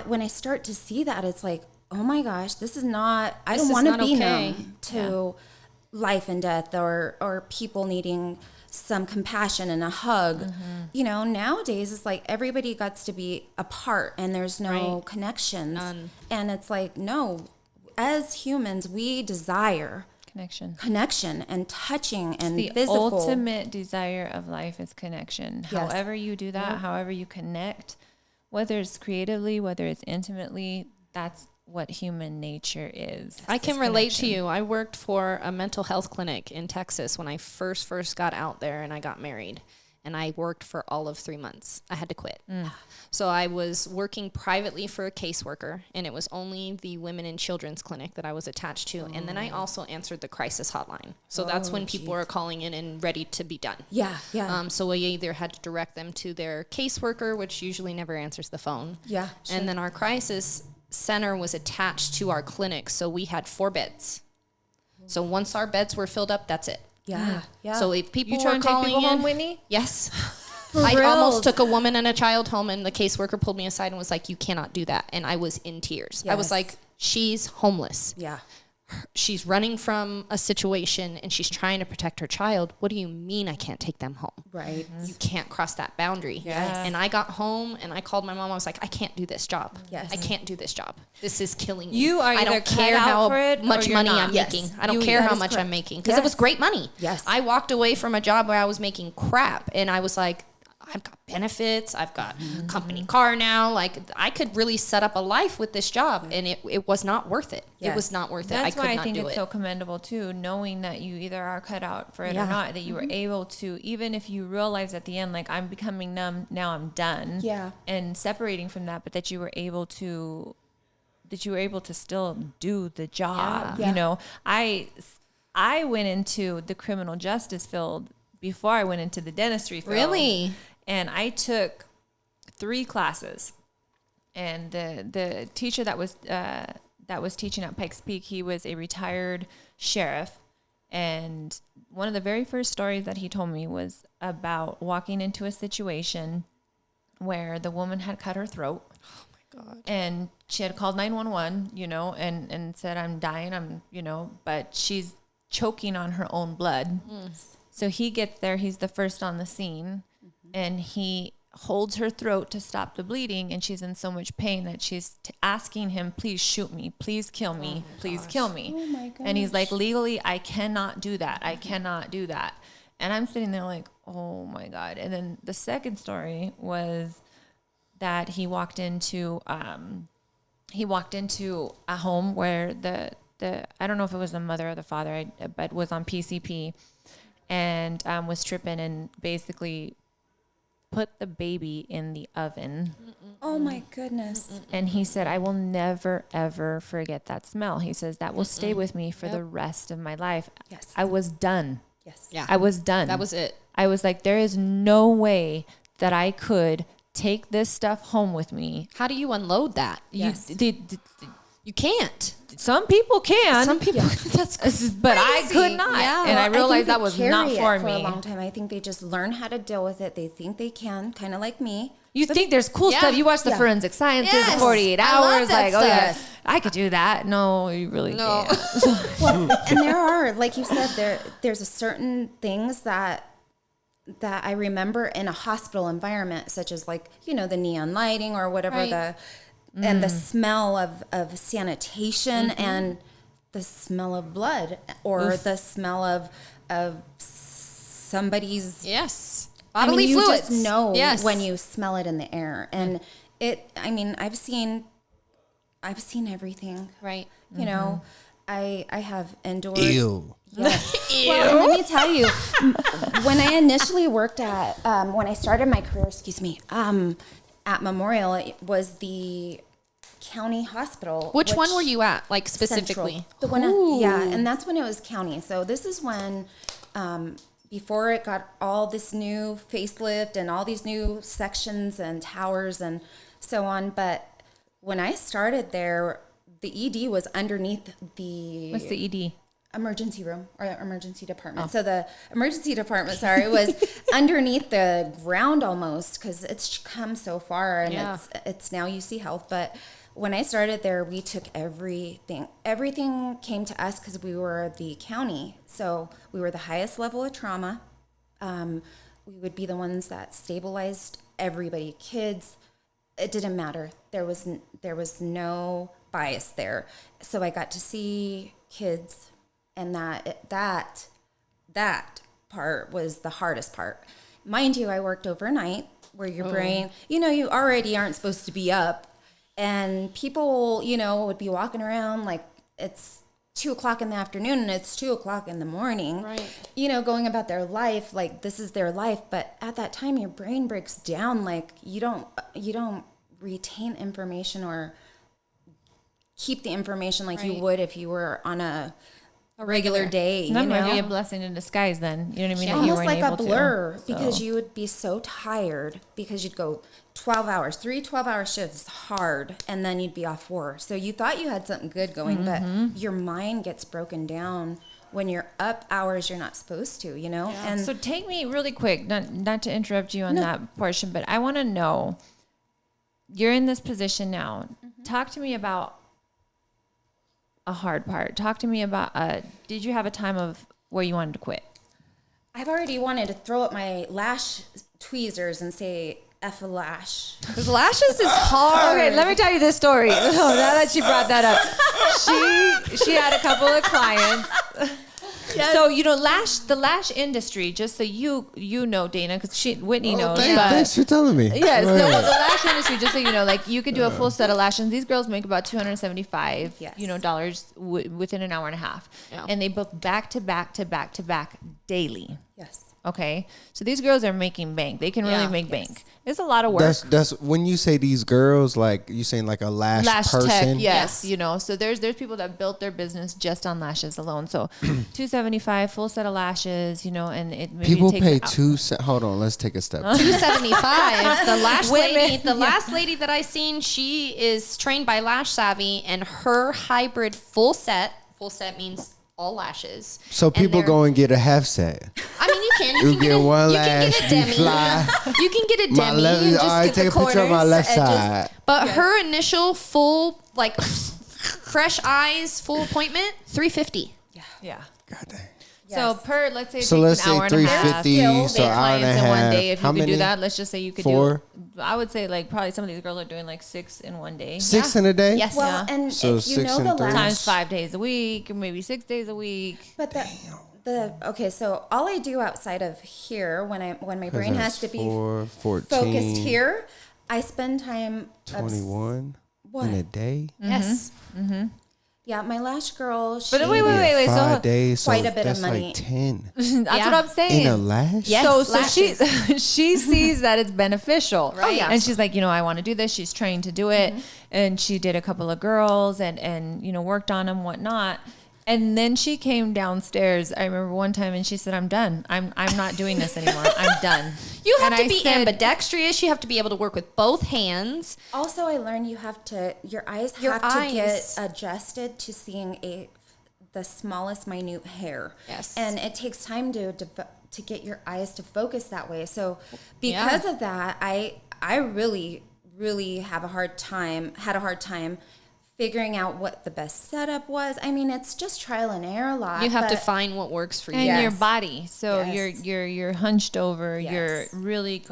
when I start to see that, it's like, oh my gosh, this is not. I don't is want to not be okay. numb to life and death, or people needing some compassion and a hug. Nowadays it's like everybody gets to be apart and there's no Right. connections. None. And it's like, no, as humans, we desire connection and touching and The physical. ultimate desire of life is connection. Yes. However you do that, however you connect, whether it's creatively, whether it's intimately, that's what human nature is. I can It's relate to connection. you. I worked for a mental health clinic in Texas when I first got out there and I got married. And I worked for all of 3 months. I had to quit. So I was working privately for a caseworker, and it was only the women and children's clinic that I was attached to. And then I also answered the crisis hotline. So that's when people are calling in and ready to be done. Yeah. So we either had to direct them to their caseworker, which usually never answers the phone. Yeah, sure. And then our crisis center was attached to our clinic, so we had 4 beds. So once our beds were filled up, that's it. Yeah. So if people You were trying to take calling people in, home, Whitney? yes, I reals. almost took a woman and a child home, and the caseworker pulled me aside and was like, you cannot do that. And I was in tears. I was Yes. like, she's homeless. Yeah. She's running from a situation and she's trying to protect her child. What do you mean I can't take them home? Right. You can't cross that boundary. Yes. And I got home and I called my mom. I was like, I can't do this job. Yes. I can't do this job. This is killing me. You are I either don't cut care out how for it or much you're money not. I'm Yes. making. I don't You- care that how is much correct. I'm making because it was Yes. great money. Yes. I walked away from a job where I was making crap and I was like, I've got benefits. I've got a company car now. Like I could really set up a life with this job and it was not worth it. It Yes. was not worth it. That's I could why I not think do it's it. so commendable too, knowing that you either are cut out for it Yeah. or not, that you were able to, even if you realize at the end, like I'm becoming numb, now I'm done. Yeah. And separating from that, but that you were able to still do the job. Yeah. You know, I went into the criminal justice field before I went into the dentistry field. Really? And I took 3 classes, and the teacher that was teaching at Pikes Peak, he was a retired sheriff, and one of the very first stories that he told me was about walking into a situation where the woman had cut her throat. Oh my God. And she had called 911, you know, and said, I'm dying, but she's choking on her own blood. So he gets there, he's the first on the scene, and he holds her throat to stop the bleeding, and she's in so much pain that she's asking him, please shoot me, please kill me, please kill me. Oh my And he's like, gosh. legally, I cannot do that. I cannot do that. And I'm sitting there like, oh my God. And then the second story was that he walked into a home where the I don't know if it was the mother or the father, but was on PCP and was tripping and basically put the baby in the oven. Oh my goodness. And he said, I will never, ever forget that smell. He says, that will stay with me for the rest of my life. Yes. I was done. Yes. Yeah. I was done. That was it. I was like, there is no way that I could take this stuff home with me. How do you unload that? Yes. You can't. Some people can. Some people, that's but I crazy. could not. Yeah. And I think realized they that was carry not it for for me. a long time. I think they just learn how to deal with it. They think they can, kind of like me. You think there's cool Yeah. stuff. You watch the Yeah. forensic sciences, Yes. the 48 I love hours. that Like, oh yeah, stuff. I could do that. No, you really No. can't. Well, and there are, like you said, there's a certain things that I remember in a hospital environment, such as like, the neon lighting or whatever Right. and the smell of sanitation and the smell of blood or the smell of somebody's yes. I Bodily mean, you fluids. just know Yes. when you smell it in the air. And I've seen everything. Right. You know, I have endured. Ew. Yes. Well, and let me tell you, when I initially worked at, when I started my career, at Memorial, it was the county hospital. Which one were you at, like specifically? Central. The one, Ooh. yeah, and that's when it was county. So this is when, before it got all this new facelift and all these new sections and towers and so on. But when I started there, the ED was underneath the What's the ED? emergency room or emergency department. So the emergency department, was underneath the ground almost because it's come so far and Yeah. it's now UC Health. But when I started there, we took everything. Everything came to us because we were the county. So we were the highest level of trauma. We would be the ones that stabilized everybody, kids. It didn't matter. There was no bias there. So I got to see kids, and that part was the hardest part. Mind you, I worked overnight where your brain, you already aren't supposed to be up, and people, would be walking around like it's 2:00 in the afternoon and it's 2:00 in the morning, Right. Going about their life like this is their life. But at that time, your brain breaks down. Like you don't retain information or keep the information like you Right. would if you were on a regular day. That might be a blessing in disguise then. You know what I mean? That you Almost weren't like a able to, blur so. because you would be so tired because you'd go 12 hours, 3 12-hour shifts hard, and then you'd be off 4. So you thought you had something good going, but your mind gets broken down when you're up hours you're not supposed to, you know? And So take me really quick, not to interrupt you on that portion, but I want to know, you're in this position now. Talk to me about a hard part. Talk to me about, did you have a time of where you wanted to quit? I've already wanted to throw up my lash tweezers and say F a lash. Because lashes is hard. Okay, let me tell you this story. Now that she brought that up, she had a couple of clients. So the lash industry, just so you know, Dana, because Whitney knows. Thanks for telling me. Yes, Go the ahead. lash industry, just so you know, like you could do a full set of lashes. These girls make about $275, Yes. dollars within an hour and a half, Yeah. and they book back to back to back to back daily. Yes. Okay, so these girls are making bank. They can really Yeah. make bank. It's a lot of work. That's when you say these girls, like you saying like a lash person. Tech, yes, so there's people that built their business just on lashes alone. So $275 full set of lashes, and it maybe People takes pay an hour. Hold on, let's take a step. $275. The lash lady, Women. last lady that I seen, she is trained by Lash Savvy, and her hybrid full set means all lashes. So And people they're- go and get a half set. I mean, you can. You can get one you can lash, get a be demi. fly. You can get a My demi left, and just all right, get take the a picture of my corners left and just- side. But her initial full, like, fresh eyes, full appointment, $350. Yeah. God dang. So let's say it So takes let's an say hour and a half. 350. So Eight hour and a clients in one half. day. If How you could many? do that, let's just say you could 4? I would say like probably some of these girls are doing like 6 in one day. 6 in a day. Yes. Well, Yeah. and So if you 6 know and the 3. lash, Times 5 days a week, or maybe 6 days a week. but okay, so all I do outside of here when my brain has to be 4, 14, focused here, I spend time 21 in a day. Yes. Yeah, my lash girl. She, But wait. 5 So days. So quite a bit of that's money. like 10 that's Yeah. what I'm saying. in a lash. Yes. So she sees that it's beneficial. Right. Oh, yeah. And she's like, I want to do this. She's trained to do it. And she did a couple of girls and worked on them, whatnot. And then she came downstairs. I remember one time and she said, I'm done. I'm not doing this anymore. I'm done. You have And to I be said- ambidextrous. You have to be able to work with both hands. Also, I learned your eyes Your have to eyes. get adjusted to seeing the smallest minute hair. Yes. And it takes time to get your eyes to focus that way. So because of that, I really, really had a hard time figuring out what the best setup was. I mean, it's just trial and error a lot. You have to but- find what works for you. And Yes. your body. So Yes. you're hunched over. Yes. You're really,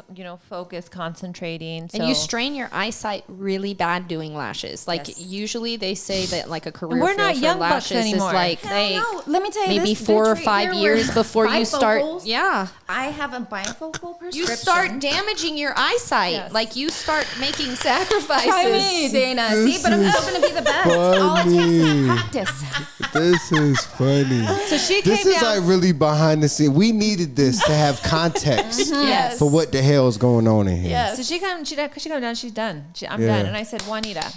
focused, concentrating. So And you strain your eyesight really bad doing lashes. Like Yes. usually they say that like a career we're field not for young bucks lashes is anymore. like Hell no. Let me tell you maybe this, 4 or bitch right 5 here years with before you start. bifocals. Yeah. I have a bifocal prescription. You start damaging your eyesight. Yes. Like you start making sacrifices. Try me, Dana. See, but I'm still going to be the best. All it takes is practice. This is funny. So she This came is down. like really behind the scene. We needed this to have context Yes. for what the hell is going on in here. Yes. So she come down. She's done. I'm Yeah. done. And I said, Juanita,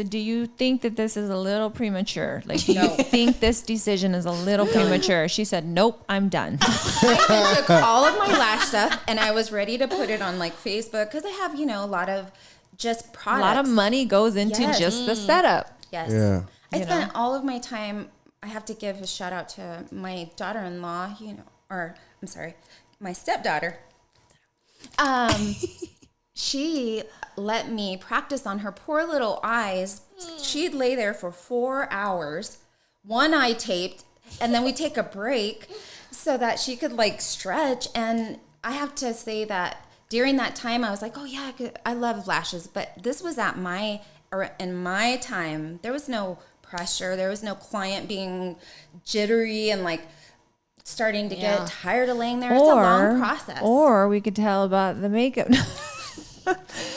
do you think that this is a little premature? Like, do you think this decision is a little premature? She said, nope, I'm done. I took all of my lash stuff and I was ready to put it on like Facebook because I have, a lot of just A products. lot of money goes into Yes. just the setup. Yes. Yeah. I spent all of my time. I have to give a shout out to my daughter-in-law, my stepdaughter. She let me practice on her poor little eyes. She'd lay there for 4 hours, one eye taped, and then we take a break so that she could like stretch. And I have to say that during that time, I was like, oh yeah, I love lashes. But this was in my time, there was no pressure. There was no client being jittery and like starting to get tired of laying there. It's a long process. Or we could tell about the makeup.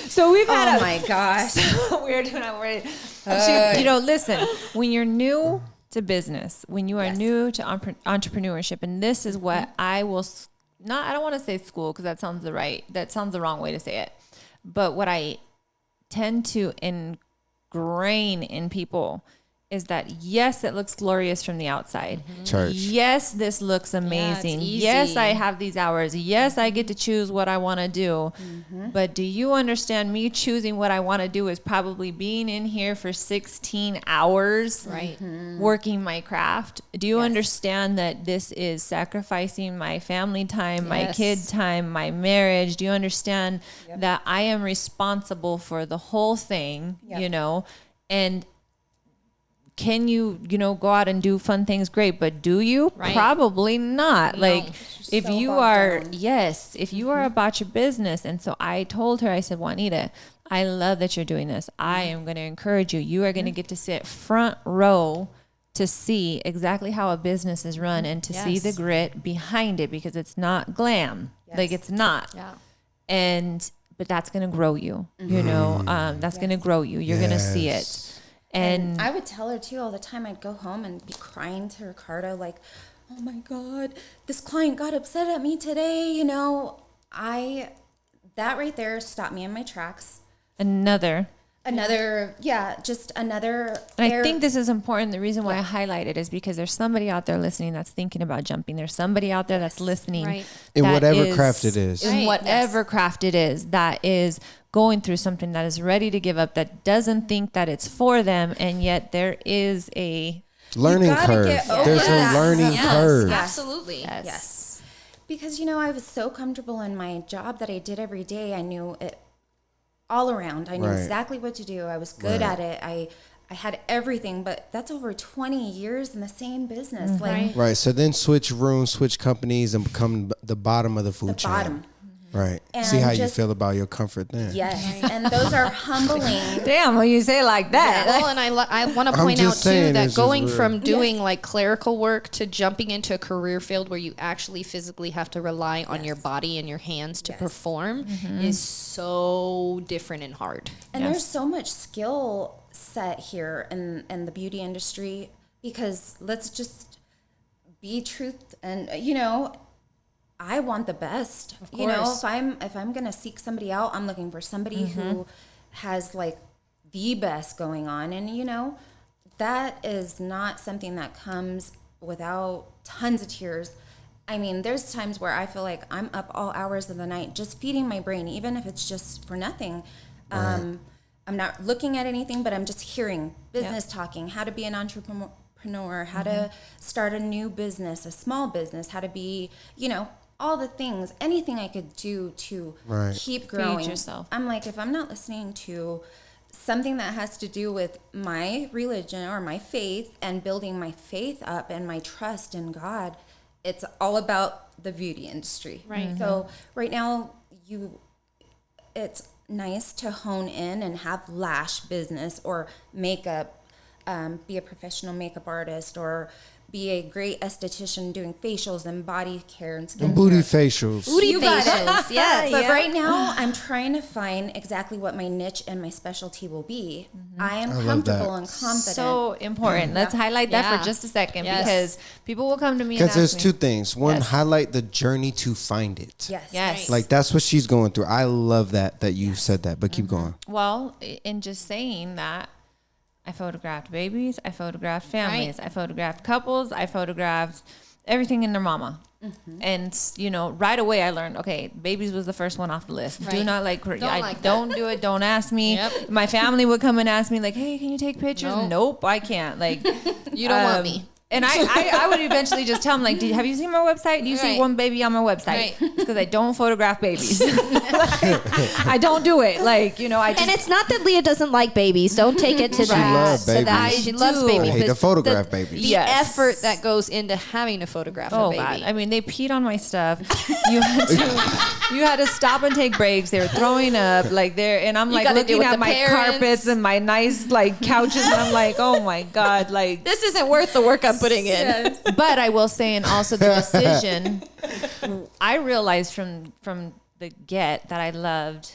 So we've had Oh my gosh. we're doing it. Listen, when you're new to business, when you are new to entrepreneurship, and this is what I don't want to say school because that sounds the wrong way to say it. But what I tend to ingrain in people is that, yes, it looks glorious from the outside. Church. Yes, this looks amazing. Yes, I have these hours. Yes, I get to choose what I want to do. But do you understand, me choosing what I want to do is probably being in here for 16 hours working my craft? Do you understand that this is sacrificing my family time, my kid time, my marriage? Do you understand that I am responsible for the whole thing, you know? And can you, you know, go out and do fun things? Great. But do you? Probably not. No. Like if you are, if you are about your business. And so I told her, I said, Juanita, I love that you're doing this. I am going to encourage you. You are going to get to sit front row to see exactly how a business is run and to see the grit behind it, because it's not glam. Like it's not. But that's going to grow you, you know, that's going to grow you. You're going to see it. And I would tell her too all the time. I'd go home and be crying to Ricardo, like, oh my God, this client got upset at me today. You know, that right there stopped me in my tracks. Another. Just another. And I think this is important. The reason why I highlight it is because there's somebody out there listening that's thinking about jumping. There's somebody out there that's listening. In whatever craft it is. In whatever craft it is, that is going through something, that is ready to give up, that doesn't think that it's for them. And yet there is a learning curve. There's a learning curve. Absolutely. Yes. Because, you know, I was so comfortable in my job that I did every day. I knew it all around. I knew exactly what to do. I was good at it. I had everything, but that's over 20 years in the same business. So then switch rooms, switch companies, and become the bottom of the food chain. Right. And see how you feel about your comfort then. Yes. And those are humbling. Damn, when you say it like that. Yeah. Well, and I want to point out too that going from doing like clerical work to jumping into a career field where you actually physically have to rely on your body and your hands to perform is so different and hard. And there's so much skill set here in the beauty industry, because let's just be truth, and you know, I want the best. You know, if I'm gonna seek somebody out, I'm looking for somebody who has like the best going on. And you know, that is not something that comes without tons of tears. I mean, there's times where I feel like I'm up all hours of the night just feeding my brain, even if it's just for nothing. I'm not looking at anything, but I'm just hearing business talking, how to be an entrepreneur, how to start a new business, a small business, how to be, you know, all the things, anything I could do to keep growing. Feed yourself. I'm like, if I'm not listening to something that has to do with my religion or my faith and building my faith up and my trust in God, it's all about the beauty industry. Right. So right now, it's nice to hone in and have lash business or makeup, be a professional makeup artist, or be a great esthetician doing facials and body care and skin booty facials. Booty facials, yes. But right now, I'm trying to find exactly what my niche and my specialty will be. I am comfortable and confident. So important. Let's highlight that for just a second, because people will come to me and ask me. Because there's two me. things. One, highlight the journey to find it. Yes. Like that's what she's going through. I love that you said that, but keep going. Well, in just saying that, I photographed babies, I photographed families, I photographed couples, I photographed everything in their mama. And, you know, right away I learned, okay, babies was the first one off the list. Do not don't do it. Don't ask me. My family would come and ask me like, hey, can you take pictures? Nope, I can't. Like, you don't want me. And I would eventually just tell them, like, have you seen my website? Do you see one baby on my website? It's because I don't photograph babies. I don't do it. Like, you know, and it's not that Lea doesn't like babies. Don't take it to that. She loves babies. I hate to photograph babies. The effort that goes into having to photograph a baby. God. I mean, they peed on my stuff. You had to stop and take breaks. They were throwing up. Like, and I'm like looking at my carpets and my nice like couches, and I'm like, oh my God, like this isn't worth the work I'm putting in. Yes. But I will say, and also the decision, I realized from the get that I loved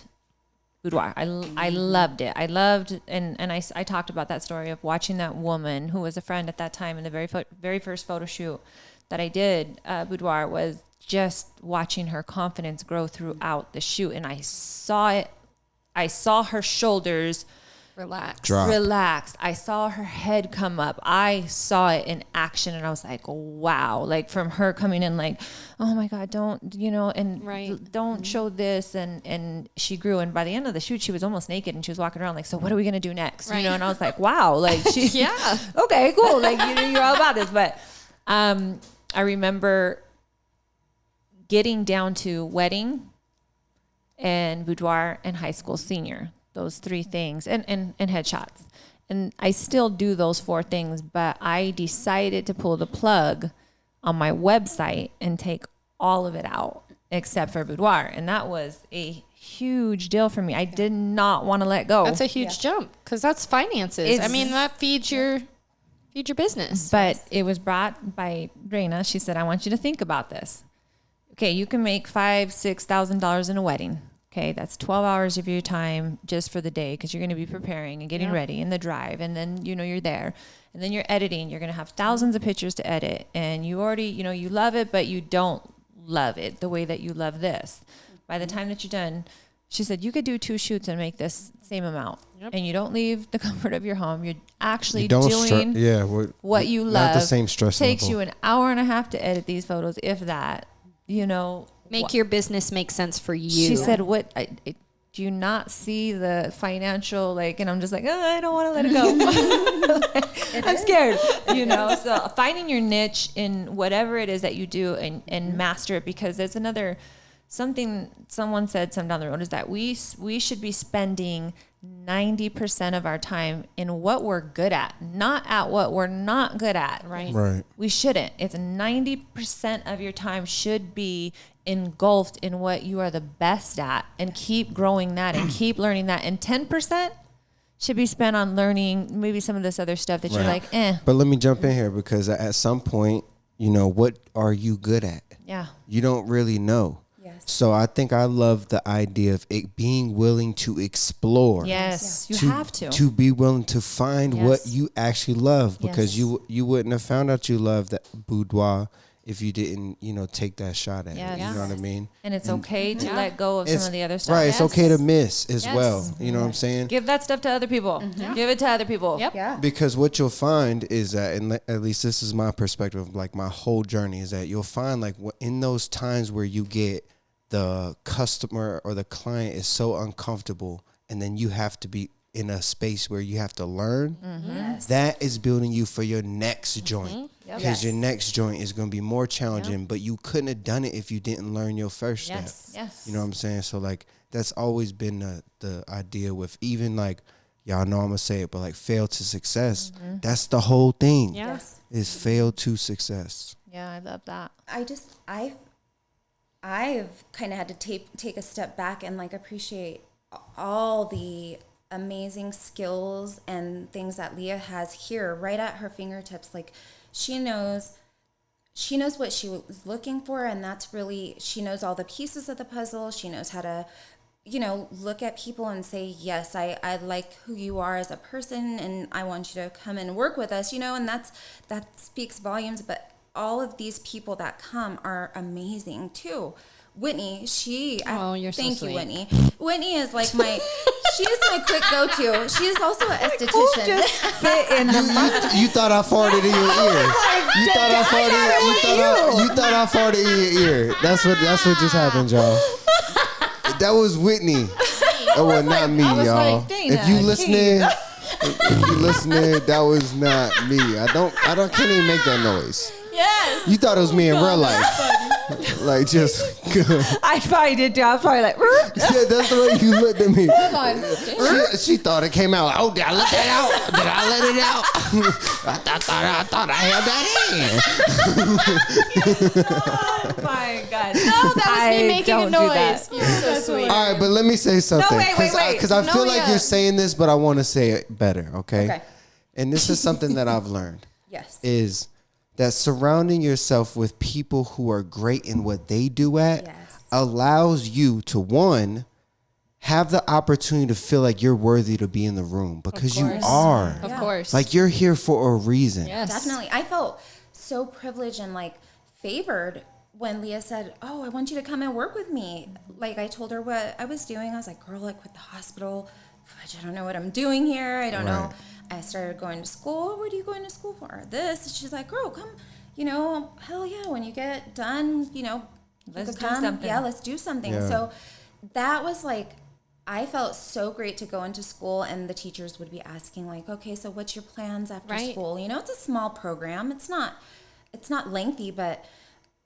boudoir. I loved it. I loved, and I talked about that story of watching that woman who was a friend at that time in the very first photo shoot that I did, boudoir, was just watching her confidence grow throughout the shoot. And I saw it. I saw her shoulders relaxed. I saw her head come up. I saw it in action, and I was like, wow. Like from her coming in like, oh my God, don't, and don't show this. And she grew. And by the end of the shoot, she was almost naked and she was walking around like, so what are we going to do next? And I was like, wow, like okay, cool. Like, you're all about this. But I remember getting down to wedding and boudoir and high school senior. Those 3 things and headshots. And I still do those 4 things, but I decided to pull the plug on my website and take all of it out except for boudoir. And that was a huge deal for me. I did not want to let go. That's a huge jump because that's finances. That feeds your business. But it was brought by Reina. She said, I want you to think about this. Okay, you can make $5,000-$6,000 in a wedding. Okay, that's 12 hours of your time just for the day because you're going to be preparing and getting ready in the drive. And then, you're there. And then you're editing. You're going to have thousands of pictures to edit. And you already, you love it, but you don't love it the way that you love this. By the time that you're done, she said, you could do 2 shoots and make this same amount. Yep. And you don't leave the comfort of your home. You're actually doing what you love. Not the same stress Takes level. you an hour and a half to edit these photos, if that, Make your business make sense for you. She said, do you not see the financial, and I'm just like, I don't want to let it go. I'm scared, So finding your niche in whatever it is that you do and master it, because there's someone said some down the road is that we should be spending 90% of our time in what we're good at, not at what we're not good at. Right. We shouldn't. It's 90% of your time should be engulfed in what you are the best at, and keep growing that and keep learning that. And 10% should be spent on learning maybe some of this other stuff that you're like, But let me jump in here, because at some point, what are you good at? Yeah. You don't really know. So I think I love the idea of it being willing to explore. Yes, you have to. To be willing to find what you actually love, because you wouldn't have found out you loved that boudoir if you didn't, take that shot at it. You know what I mean? And it's okay to let go of some of the other stuff. Right, it's okay to miss as well. You know what I'm saying? Give that stuff to other people. Give it to other people. Yep. Yeah. Because what you'll find is that, and at least this is my perspective of like my whole journey, is that you'll find like in those times where you get the customer or the client is so uncomfortable, and then you have to be in a space where you have to learn, that is building you for your next joint. Because your next joint is going to be more challenging, but you couldn't have done it if you didn't learn your first step. Yes. You know what I'm saying? So like that's always been the idea with even like, y'all know I'm going to say it, but like fail to success. That's the whole thing. Is fail to success. Yeah, I love that. I've kind of had to take a step back and like appreciate all the amazing skills and things that Lea has here right at her fingertips. Like she knows what she was looking for, and that's really, she knows all the pieces of the puzzle. She knows how to, look at people and say, yes, I like who you are as a person, and I want you to come and work with us, and that speaks volumes. But all of these people that come are amazing too. Whitney, you're so thank sweet. you, Whitney. Whitney is like she's my quick go-to. She is also an esthetician. You thought I farted in your ear. You thought I farted in your ear. That's what just happened, y'all. That was Whitney. Oh, well, not me, y'all. If you listening, that was not me. I can't even make that noise. Yes. You thought it was me in real life. Like, just I probably did too. I was probably like, yeah, that's the way you looked at me. Hold on. She thought it came out. Oh, did I let that out? Did I let it out? I thought I had that in. oh my God. No, that was me making a noise. You're so sweet. All right, but let me say something. No, wait. Because I feel like Lea. you're saying this, but I want to say it better, Okay. And this is something that I've learned. Yes. Is that surrounding yourself with people who are great in what they do allows you to, one, have the opportunity to feel like you're worthy to be in the room, because you are. Of course. Like, you're here for a reason. Yes. Definitely. I felt so privileged and like favored when Lea said, oh, I want you to come and work with me. Like I told her what I was doing. I was like, girl, like with the hospital I don't know what I'm doing here. I don't know. Right. I started going to school. What are you going to school for? This. She's like, girl, come, you know, hell yeah. When you get done, you know, Let's you do come. something. Yeah, let's do something. Yeah. So that was like, I felt so great to go into school, and the teachers would be asking like, okay, so what's your plans after Right. school? You know, it's a small program. It's not lengthy, but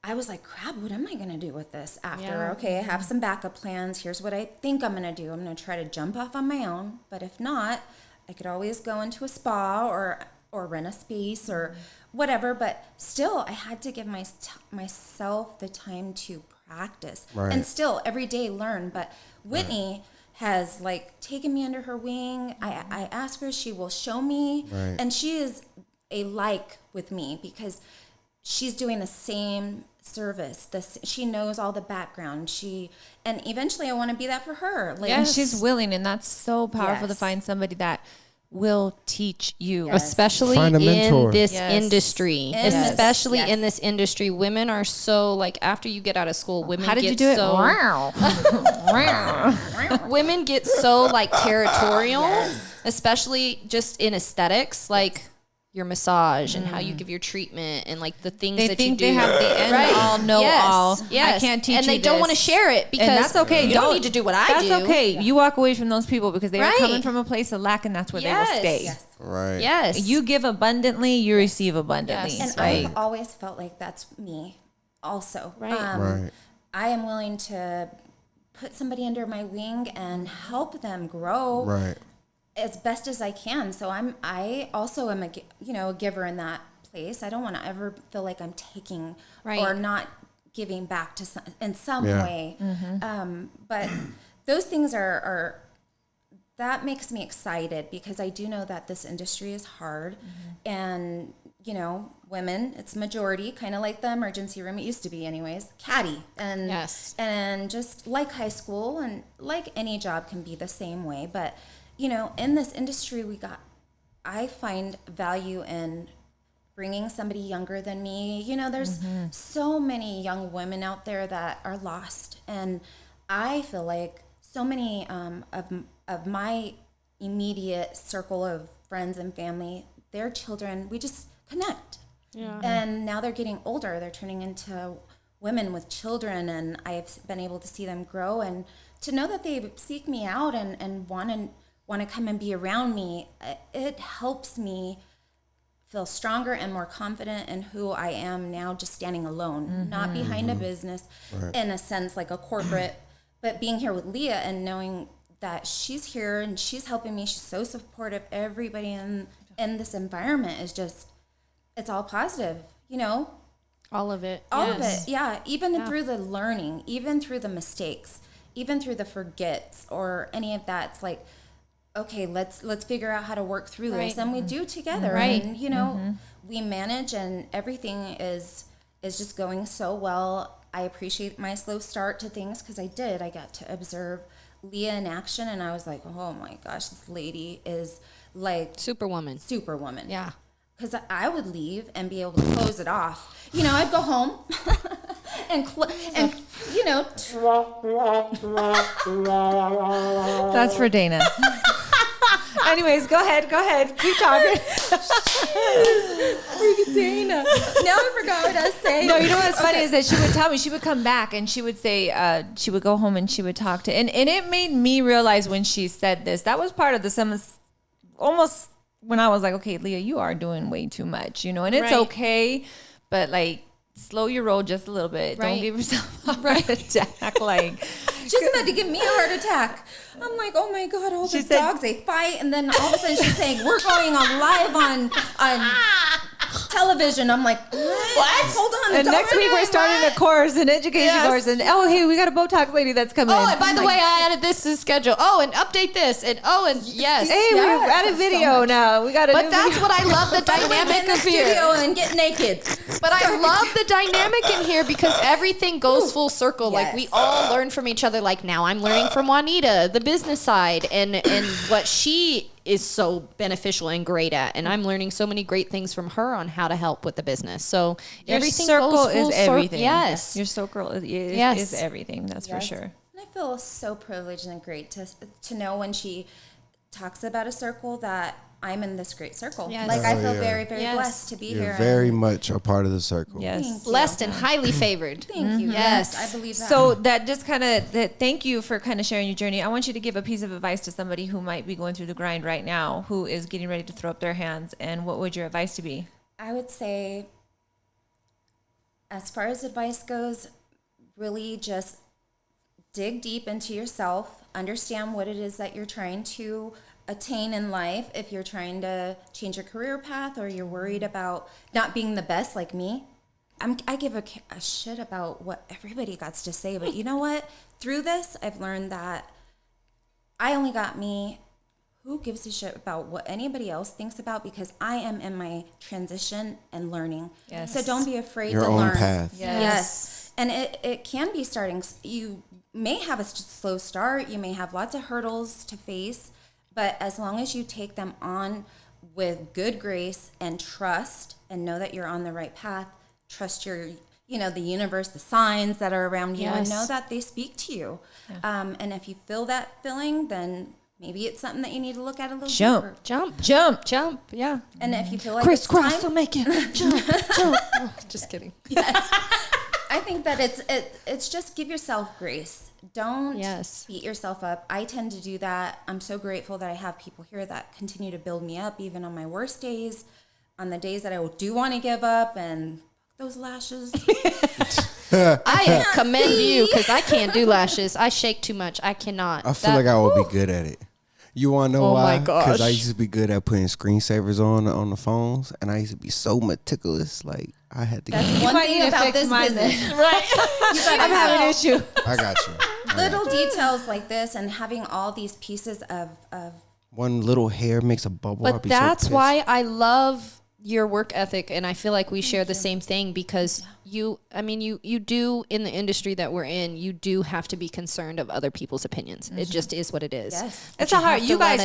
I was like, crap, what am I going to do with this after? Yeah. Okay, I have some backup plans. Here's what I think I'm going to do. I'm going to try to jump off on my own, but if not, I could always go into a spa or rent a space or whatever, but still I had to give myself the time to practice Right. and still every day learn. But Whitney has like taken me under her wing. I ask her, she will show me, Right. and she is a like with me because she's doing the same service. She knows all the background. And eventually I want to be that for her. Like, And she's willing, and that's so powerful to Yes. find somebody that will teach you. Yes. Especially Find a mentor. in this Yes. industry. Yes. Especially Yes. in this industry. Women are so, like, after you get out of school, women How did get you do it? so... Women get so, like, territorial, especially just in aesthetics, like your massage and how you give your treatment and, like, the things They that think you do. they have the end all, know all. Yes. I can't teach and you they don't this. want to share it because And that's okay. you don't need to do what I do. That's okay. You walk away from those people because they are Right. coming from a place of lack, and that's where they will stay. Yes. Right. Yes. You give abundantly, you receive abundantly. Yes. And Right. I've always felt like that's me also. Right. Right. I am willing to put somebody under my wing and help them grow Right. as best as I can. So I also am a giver in that place. I don't want to ever feel like I'm taking Right. or not giving back to in some Yeah. way. But those things are that makes me excited because I do know that this industry is hard, and women, it's majority, kind of like the emergency room. It used to be, anyways, catty and Yes. and just like high school and like any job can be the same way. But in this industry, I find value in bringing somebody younger than me. There's so many young women out there that are lost, and I feel like so many of my immediate circle of friends and family, their children, we just connect. Yeah. And now they're getting older. They're turning into women with children, and I've been able to see them grow, and to know that they seek me out and want to come and be around me, it helps me feel stronger and more confident in who I am now, just standing alone, not behind a business in a sense like a corporate, but being here with Lea and knowing that she's here and she's helping me. She's so supportive. Everybody in this environment is just, it's all positive, All of it. all Yes. of it. Yeah. Even through the learning, even through the mistakes, even through the forgets or any of that. It's like, okay, let's figure out how to work through this, Right. and we do together. Right. And we manage, and everything is just going so well. I appreciate my slow start to things because I got to observe Lea in action, and I was like, oh my gosh, this lady is like Superwoman. superwoman. Yeah. Because I would leave and be able to close it off. I'd go home That's for Dana. Anyways, go ahead. Keep talking. Dana. Now I forgot what I was saying. No, you know what's funny is that she would tell me, she would come back and she would say, she would go home and she would talk to, and it made me realize when she said this, that was part of almost when I was like, okay, Lea, you are doing way too much, and it's Right. okay, but like, slow your roll just a little bit. Right. Don't give yourself a heart attack. Like, She's about to give me a heart attack. I'm like, oh my God, all She the said- dogs, they fight. And then all of a sudden she's saying, we're going on live on television. I'm like, what? Hold on. and don't next week we're ruin starting my- a course, an education Yes. course, and hey, we got a Botox lady that's coming. Oh, and by the way, I added this to the schedule. Oh, and update this. And yes. Hey, we Yes, got a that's so video much. now. We got a But new that's video. what I love, the By the way, get in dynamic the of here. studio and get naked. But I love the dynamic in here because everything goes full circle. Like, we Yes. all learn from each other. Like, now I'm learning from Juanita, the business side, and what she is so beneficial and great at. And I'm learning so many great things from her on how to help with the business. So Your everything circle goes is full circle. everything. Yes. Your circle is Yes. everything. That's Yes. for sure. And I feel so privileged and great to know when she talks about a circle, that I'm in this great circle. Yes. Like I Oh, feel yeah. very, very Yes. blessed to be You're here. very and much a part of the circle. Yes. thank you. Blessed and highly favored. Thank you. Yes. Yes, I believe that. So that just kind of thank you for kind of sharing your journey. I want you to give a piece of advice to somebody who might be going through the grind right now, who is getting ready to throw up their hands. And what would your advice to be? I would say, as far as advice goes, really just dig deep into yourself, understand what it is that you're trying to attain in life. If you're trying to change your career path, or you're worried about not being the best like me, I give a shit about what everybody got to say. But you know what? Through this, I've learned that I only got me. Who gives a shit about what anybody else thinks about? Because I am in my transition and learning. Yes. So don't be afraid Your to own learn. path. Yes. And it can be starting. You may have a slow start. You may have lots of hurdles to face. But as long as you take them on with good grace and trust, and know that you're on the right path, trust your, the universe, the signs that are around you, and Yes. know that they speak to you. And if you feel that feeling, then maybe it's something that you need to look at a little deeper. Jump. Yeah. And if you feel like Crisscross it's to time, make it. Jump. Oh, just kidding. I think that it's just give yourself grace. Don't Yes. beat yourself up. I tend to do that. I'm so grateful that I have people here that continue to build me up, even on my worst days, on the days that I do want to give up, and those lashes. I commend you, because I can't do lashes. I shake too much. I cannot. I feel like I would be good at it. You want to know Oh why? my gosh. Because I used to be good at putting screensavers on the phones, and I used to be so meticulous. Like I had to. That's one thing about this business. Right. You gotta I'm having an have issue. I got you. little details like this, and having all these pieces of One little hair makes a bubble. I'd But be so that's pissed. why I love your work ethic, and I feel like we share the same thing, because you do, in the industry that we're in, you do have to be concerned of other people's opinions. It just is what it is. Yes. But It's a hard. have You to let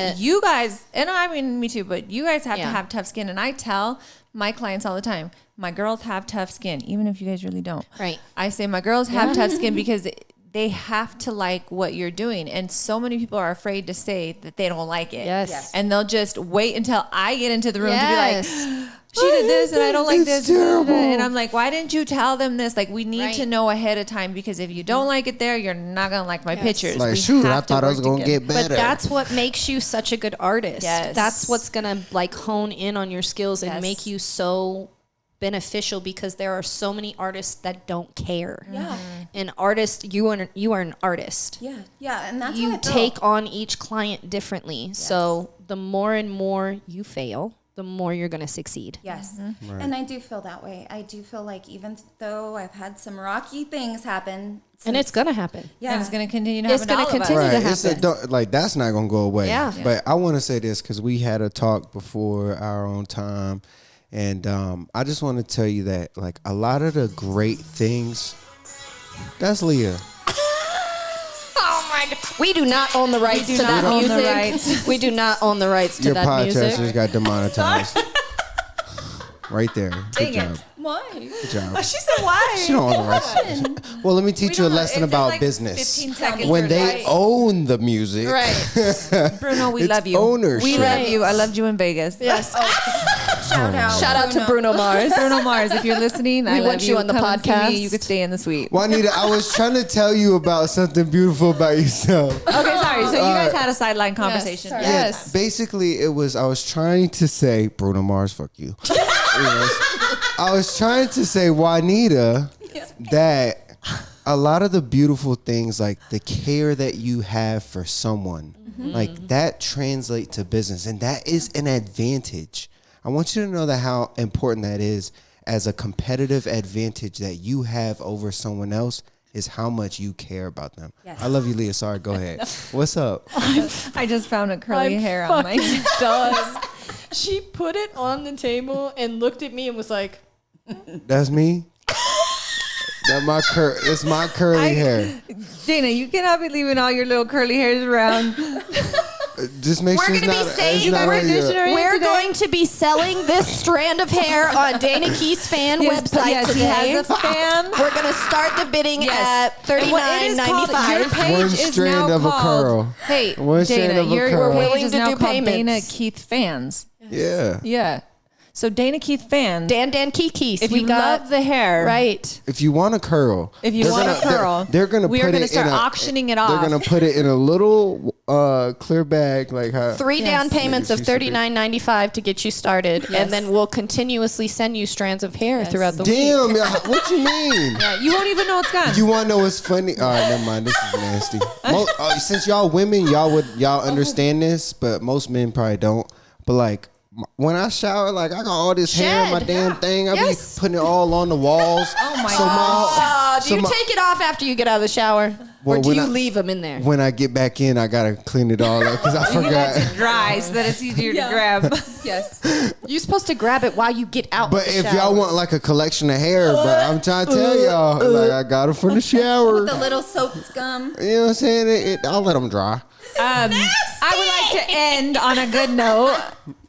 guys, it- and I mean me too. But you guys have to Yeah. have tough skin, and I tell my clients all the time, my girls have tough skin, even if you guys really don't. Right. I say my girls have tough skin because they have to like what you're doing, and so many people are afraid to say that they don't like it. Yes. And they'll just wait until I get into the room Yes. to be like, she did this and I don't like It's this. terrible. And I'm like, why didn't you tell them this? Like, we need Right. to know ahead of time, because if you don't like it there, you're not going to like my pictures. Like, We shoot, I have to thought I was work gonna together. get better. But that's what makes you such a good artist. Yes. That's what's gonna like hone in on your skills and Yes. make you so beneficial, because there are so many artists that don't care. Yeah. An artist, you are an artist. yeah, and that's how You I feel. take on each client differently. So the more and more you fail, the more you're going to succeed. Yes. And I do feel that way. I do feel like even though I've had some rocky things happen, And it's going to happen. yeah, And it's going to continue to It's happen. gonna to all of us. continue to Right. It's happen. like that's not gonna go away. Yeah. But I want to say this because we had a talk before our own time, and I just want to tell you that like a lot of the great things. That's Leah. Oh my God. We do not own the rights to not that own the music. rights. We do not own the rights to Your that podcast music. just got demonetized. Right there. Good Dang it. job. why? Good job. She said, why? She don't own the rights. Well, let me teach you a lesson about business. 15 seconds. When they Right. own the music, Right. Bruno, we It's love you. ownership. We love Right. you. I loved you in Vegas. Yes. Shout out. Shout out to Bruno Mars. Bruno Mars, if you're listening, I We love want you on the Come and see podcast. me. You could stay in the suite. Juanita, I was trying to tell you about something beautiful about yourself. Okay, sorry. So you guys had a sideline conversation. sorry. Yeah. Yes. Basically, I was trying to say, Bruno Mars, fuck you. Anyways, I was trying to say, Juanita, that a lot of the beautiful things, like the care that you have for someone, like that translates to business. And that is an advantage. I want you to know that how important that is as a competitive advantage that you have over someone else is how much you care about them. Yes. I love you, Leah. Sorry, go ahead. What's up? I just found a curly hair on my. Does. She put it on the table and looked at me and was like, That's me. It's my curly hair. Dana, you cannot be leaving all your little curly hairs around. Just make We're sure it's gonna be not. saying It's not we're on your- dictionary. We're today? going to be selling this strand of hair on Dana Keith's fan website yes, today. he has a fan. We're gonna start the bidding Yes. at And what it is called, your $39.95. page One is strand now of a called, curl. Hey, One strand Dana, of a your curl. page Willing is to now do called payments. Dana Keith Fans. Yeah. Yeah. So Dana Keith Fans. Dan Kikis. if we you got love the hair, right. If you want a curl, If you they're want gonna- a curl, they're gonna we put are going to it start in a- auctioning it They're off. gonna put it in a little clear bag, like how. 3 down payments of She's super- $39.95 to get you started, Yes. and then we'll continuously send you strands of hair throughout the week. Damn, y'all, what you mean? Yeah, you won't even know it's gone. You want to know what's funny? All right, never mind. This is nasty. Since y'all women, y'all understand this, but most men probably don't. But like when I shower, like I got all this hair in my Shed. damn thing. I Yes. be putting it all on the walls. Oh my so God. Do you take it off after you get out of the shower, Well, or do when you I- leave them in there? when I get back in, I gotta clean it all up because I You let forgot. it dry so that it's easier to grab. Yes. You're supposed to grab it while you get out. But of the if shower. y'all want like a collection of hair, but I'm trying to tell y'all, like I got it from the shower. The little soap scum. You know what I'm saying? I'll let them dry. I would like to end on a good note.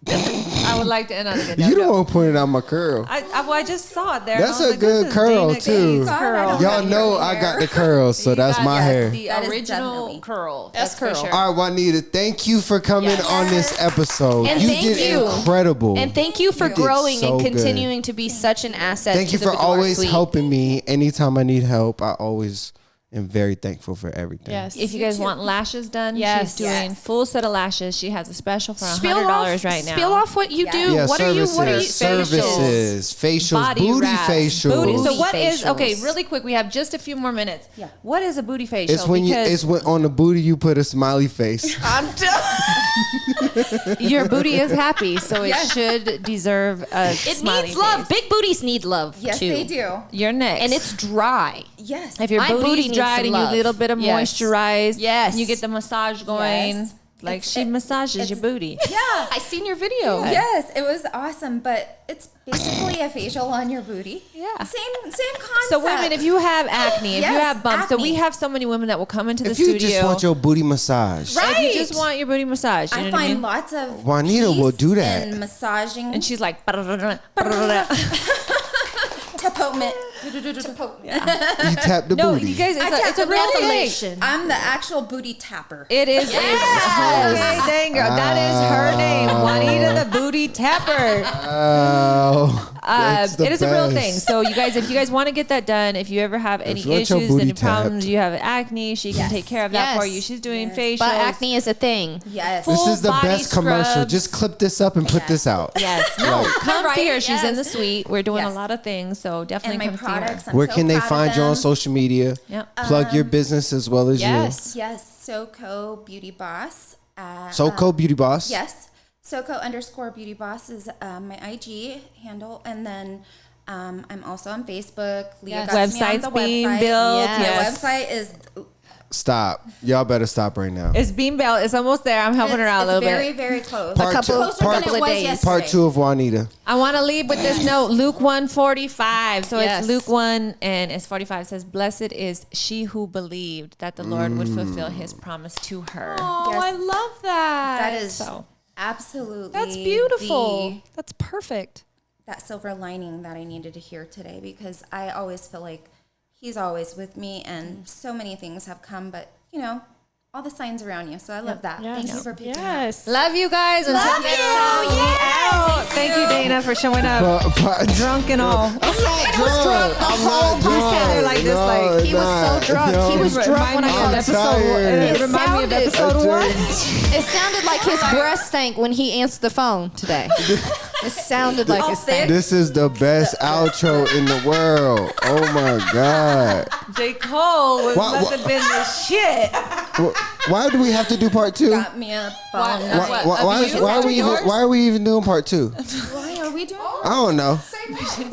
I would like to end on a good note. You don't want to point it on my curl. I just saw it there. That's and I was a like, good this is curl, Dana too. Keith's God, curl. I don't Y'all have know curly I got hair. the curls, so that's got- my yes, hair. The That is original definitely- curl. That's That's for curl. sure. All right, Juanita, thank you for coming on this episode. And you thank did you. incredible. And thank you for You did growing so and good. continuing to be such an asset. Thank to you the for Boudoir always Suite. helping me. Anytime I need help, I always am very thankful for everything. Yes. If you guys want lashes done, Yes. she's doing Yes. full set of lashes. She has a special for Spill $100 off, right now. Spill off what you Yeah. do. Yeah, what services, are you? services, facials, Body booty wraps, facials. booty. So Booty what is facials. okay? Really quick, we have just a few more minutes. Yeah. What is a booty facial? It's when Because on the booty you put a smiley face. I'm done. your booty is happy, so it Yes. should deserve a It smiley needs love. face. Big booties need love Yes, too. they do. You're next, And it's dry. Yes. if your My booty booty's needs dried some and you love. a little bit of Yes. moisturize, Yes. and you get the massage going. Yes. Like It's- she massages your booty. Yeah. I seen your video. Yes, it was awesome, but it's basically a facial on your booty. Yeah. Same concept. So women, if you have acne, if you Yes, have bumps, so we acne. have so many women that will come into the If you studio. just want your booty massage, Right. If you just want your booty massage, you I know what I find mean? lots of Juanita will peace do that. and massaging And she's like, Tapotment. you tap the no, booty. you guys, I it's tap a the real booty. thing. I'm the actual booty tapper. It is. Okay, dang girl, that is her name, Juanita the Booty Tapper. Oh, that's the It is a real best. thing. So you guys, if you guys want to get that done, if you ever have any you want your issues, booty any problems, tapped. you have acne, she can Yes. take care of that for Yes. you. She's doing Yes. facials. But acne is a thing. Yes. This full is the body best commercial. scrubs. Just clip this up and put this out. Yes, no, come Right, see her. She's in yes. the suite. We're doing a Yes. lot of things, so definitely and my come see her. products. I'm Where so can they proud of find you on them. social media? Yep. Plug your business as well as Yes. Yes, SoCo Beauty Boss. you. SoCo Beauty Boss. Yes, SoCo _Beauty Boss is my IG handle, and then I'm also on Facebook. Leah Yes. got me on Website's the being website. built. Yes. My Yes. website is Stop. Y'all better stop right now. It's being built. It's almost there. I'm helping her out a little very, bit. very close. Part couple- two- Closer part- than it was yesterday. Part 2 of Juanita. I want to leave with this note, Luke 1:45. So Yes. it's Luke 1 and it's 45. It says, "Blessed is she who believed that the Lord would fulfill his promise to her." Oh, Yes. I love that. That is so. absolutely That's beautiful. the- That's perfect. that silver lining that I needed to hear today, because I always feel like he's always with me, and so many things have come, but all the signs around you. So I love that. Thank you for picking up. Yes. Love you guys. Until Love next you. time. We Yes. out. Thank you, Dana, for showing up. Drunk and all. I'm not drunk. I'm not drunk. You sat there like this, like, he was so drunk. He was drunk when I Remind called me of episode episode. one. Remind me of It episode one. It sounded like his breath stank when he answered the phone today. It sounded like it stank. This is the best outro in the world. Oh my God. J. Cole was Why- must have been the shit. Why do we have to do part 2? Got me up all Why- night. Why are we even doing part 2? Why are we doing I don't know.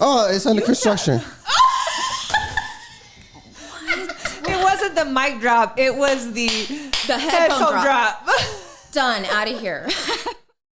Oh, it's under construction. It wasn't the mic drop. It was the the headphone headphone drop? drop. Done. Out of here.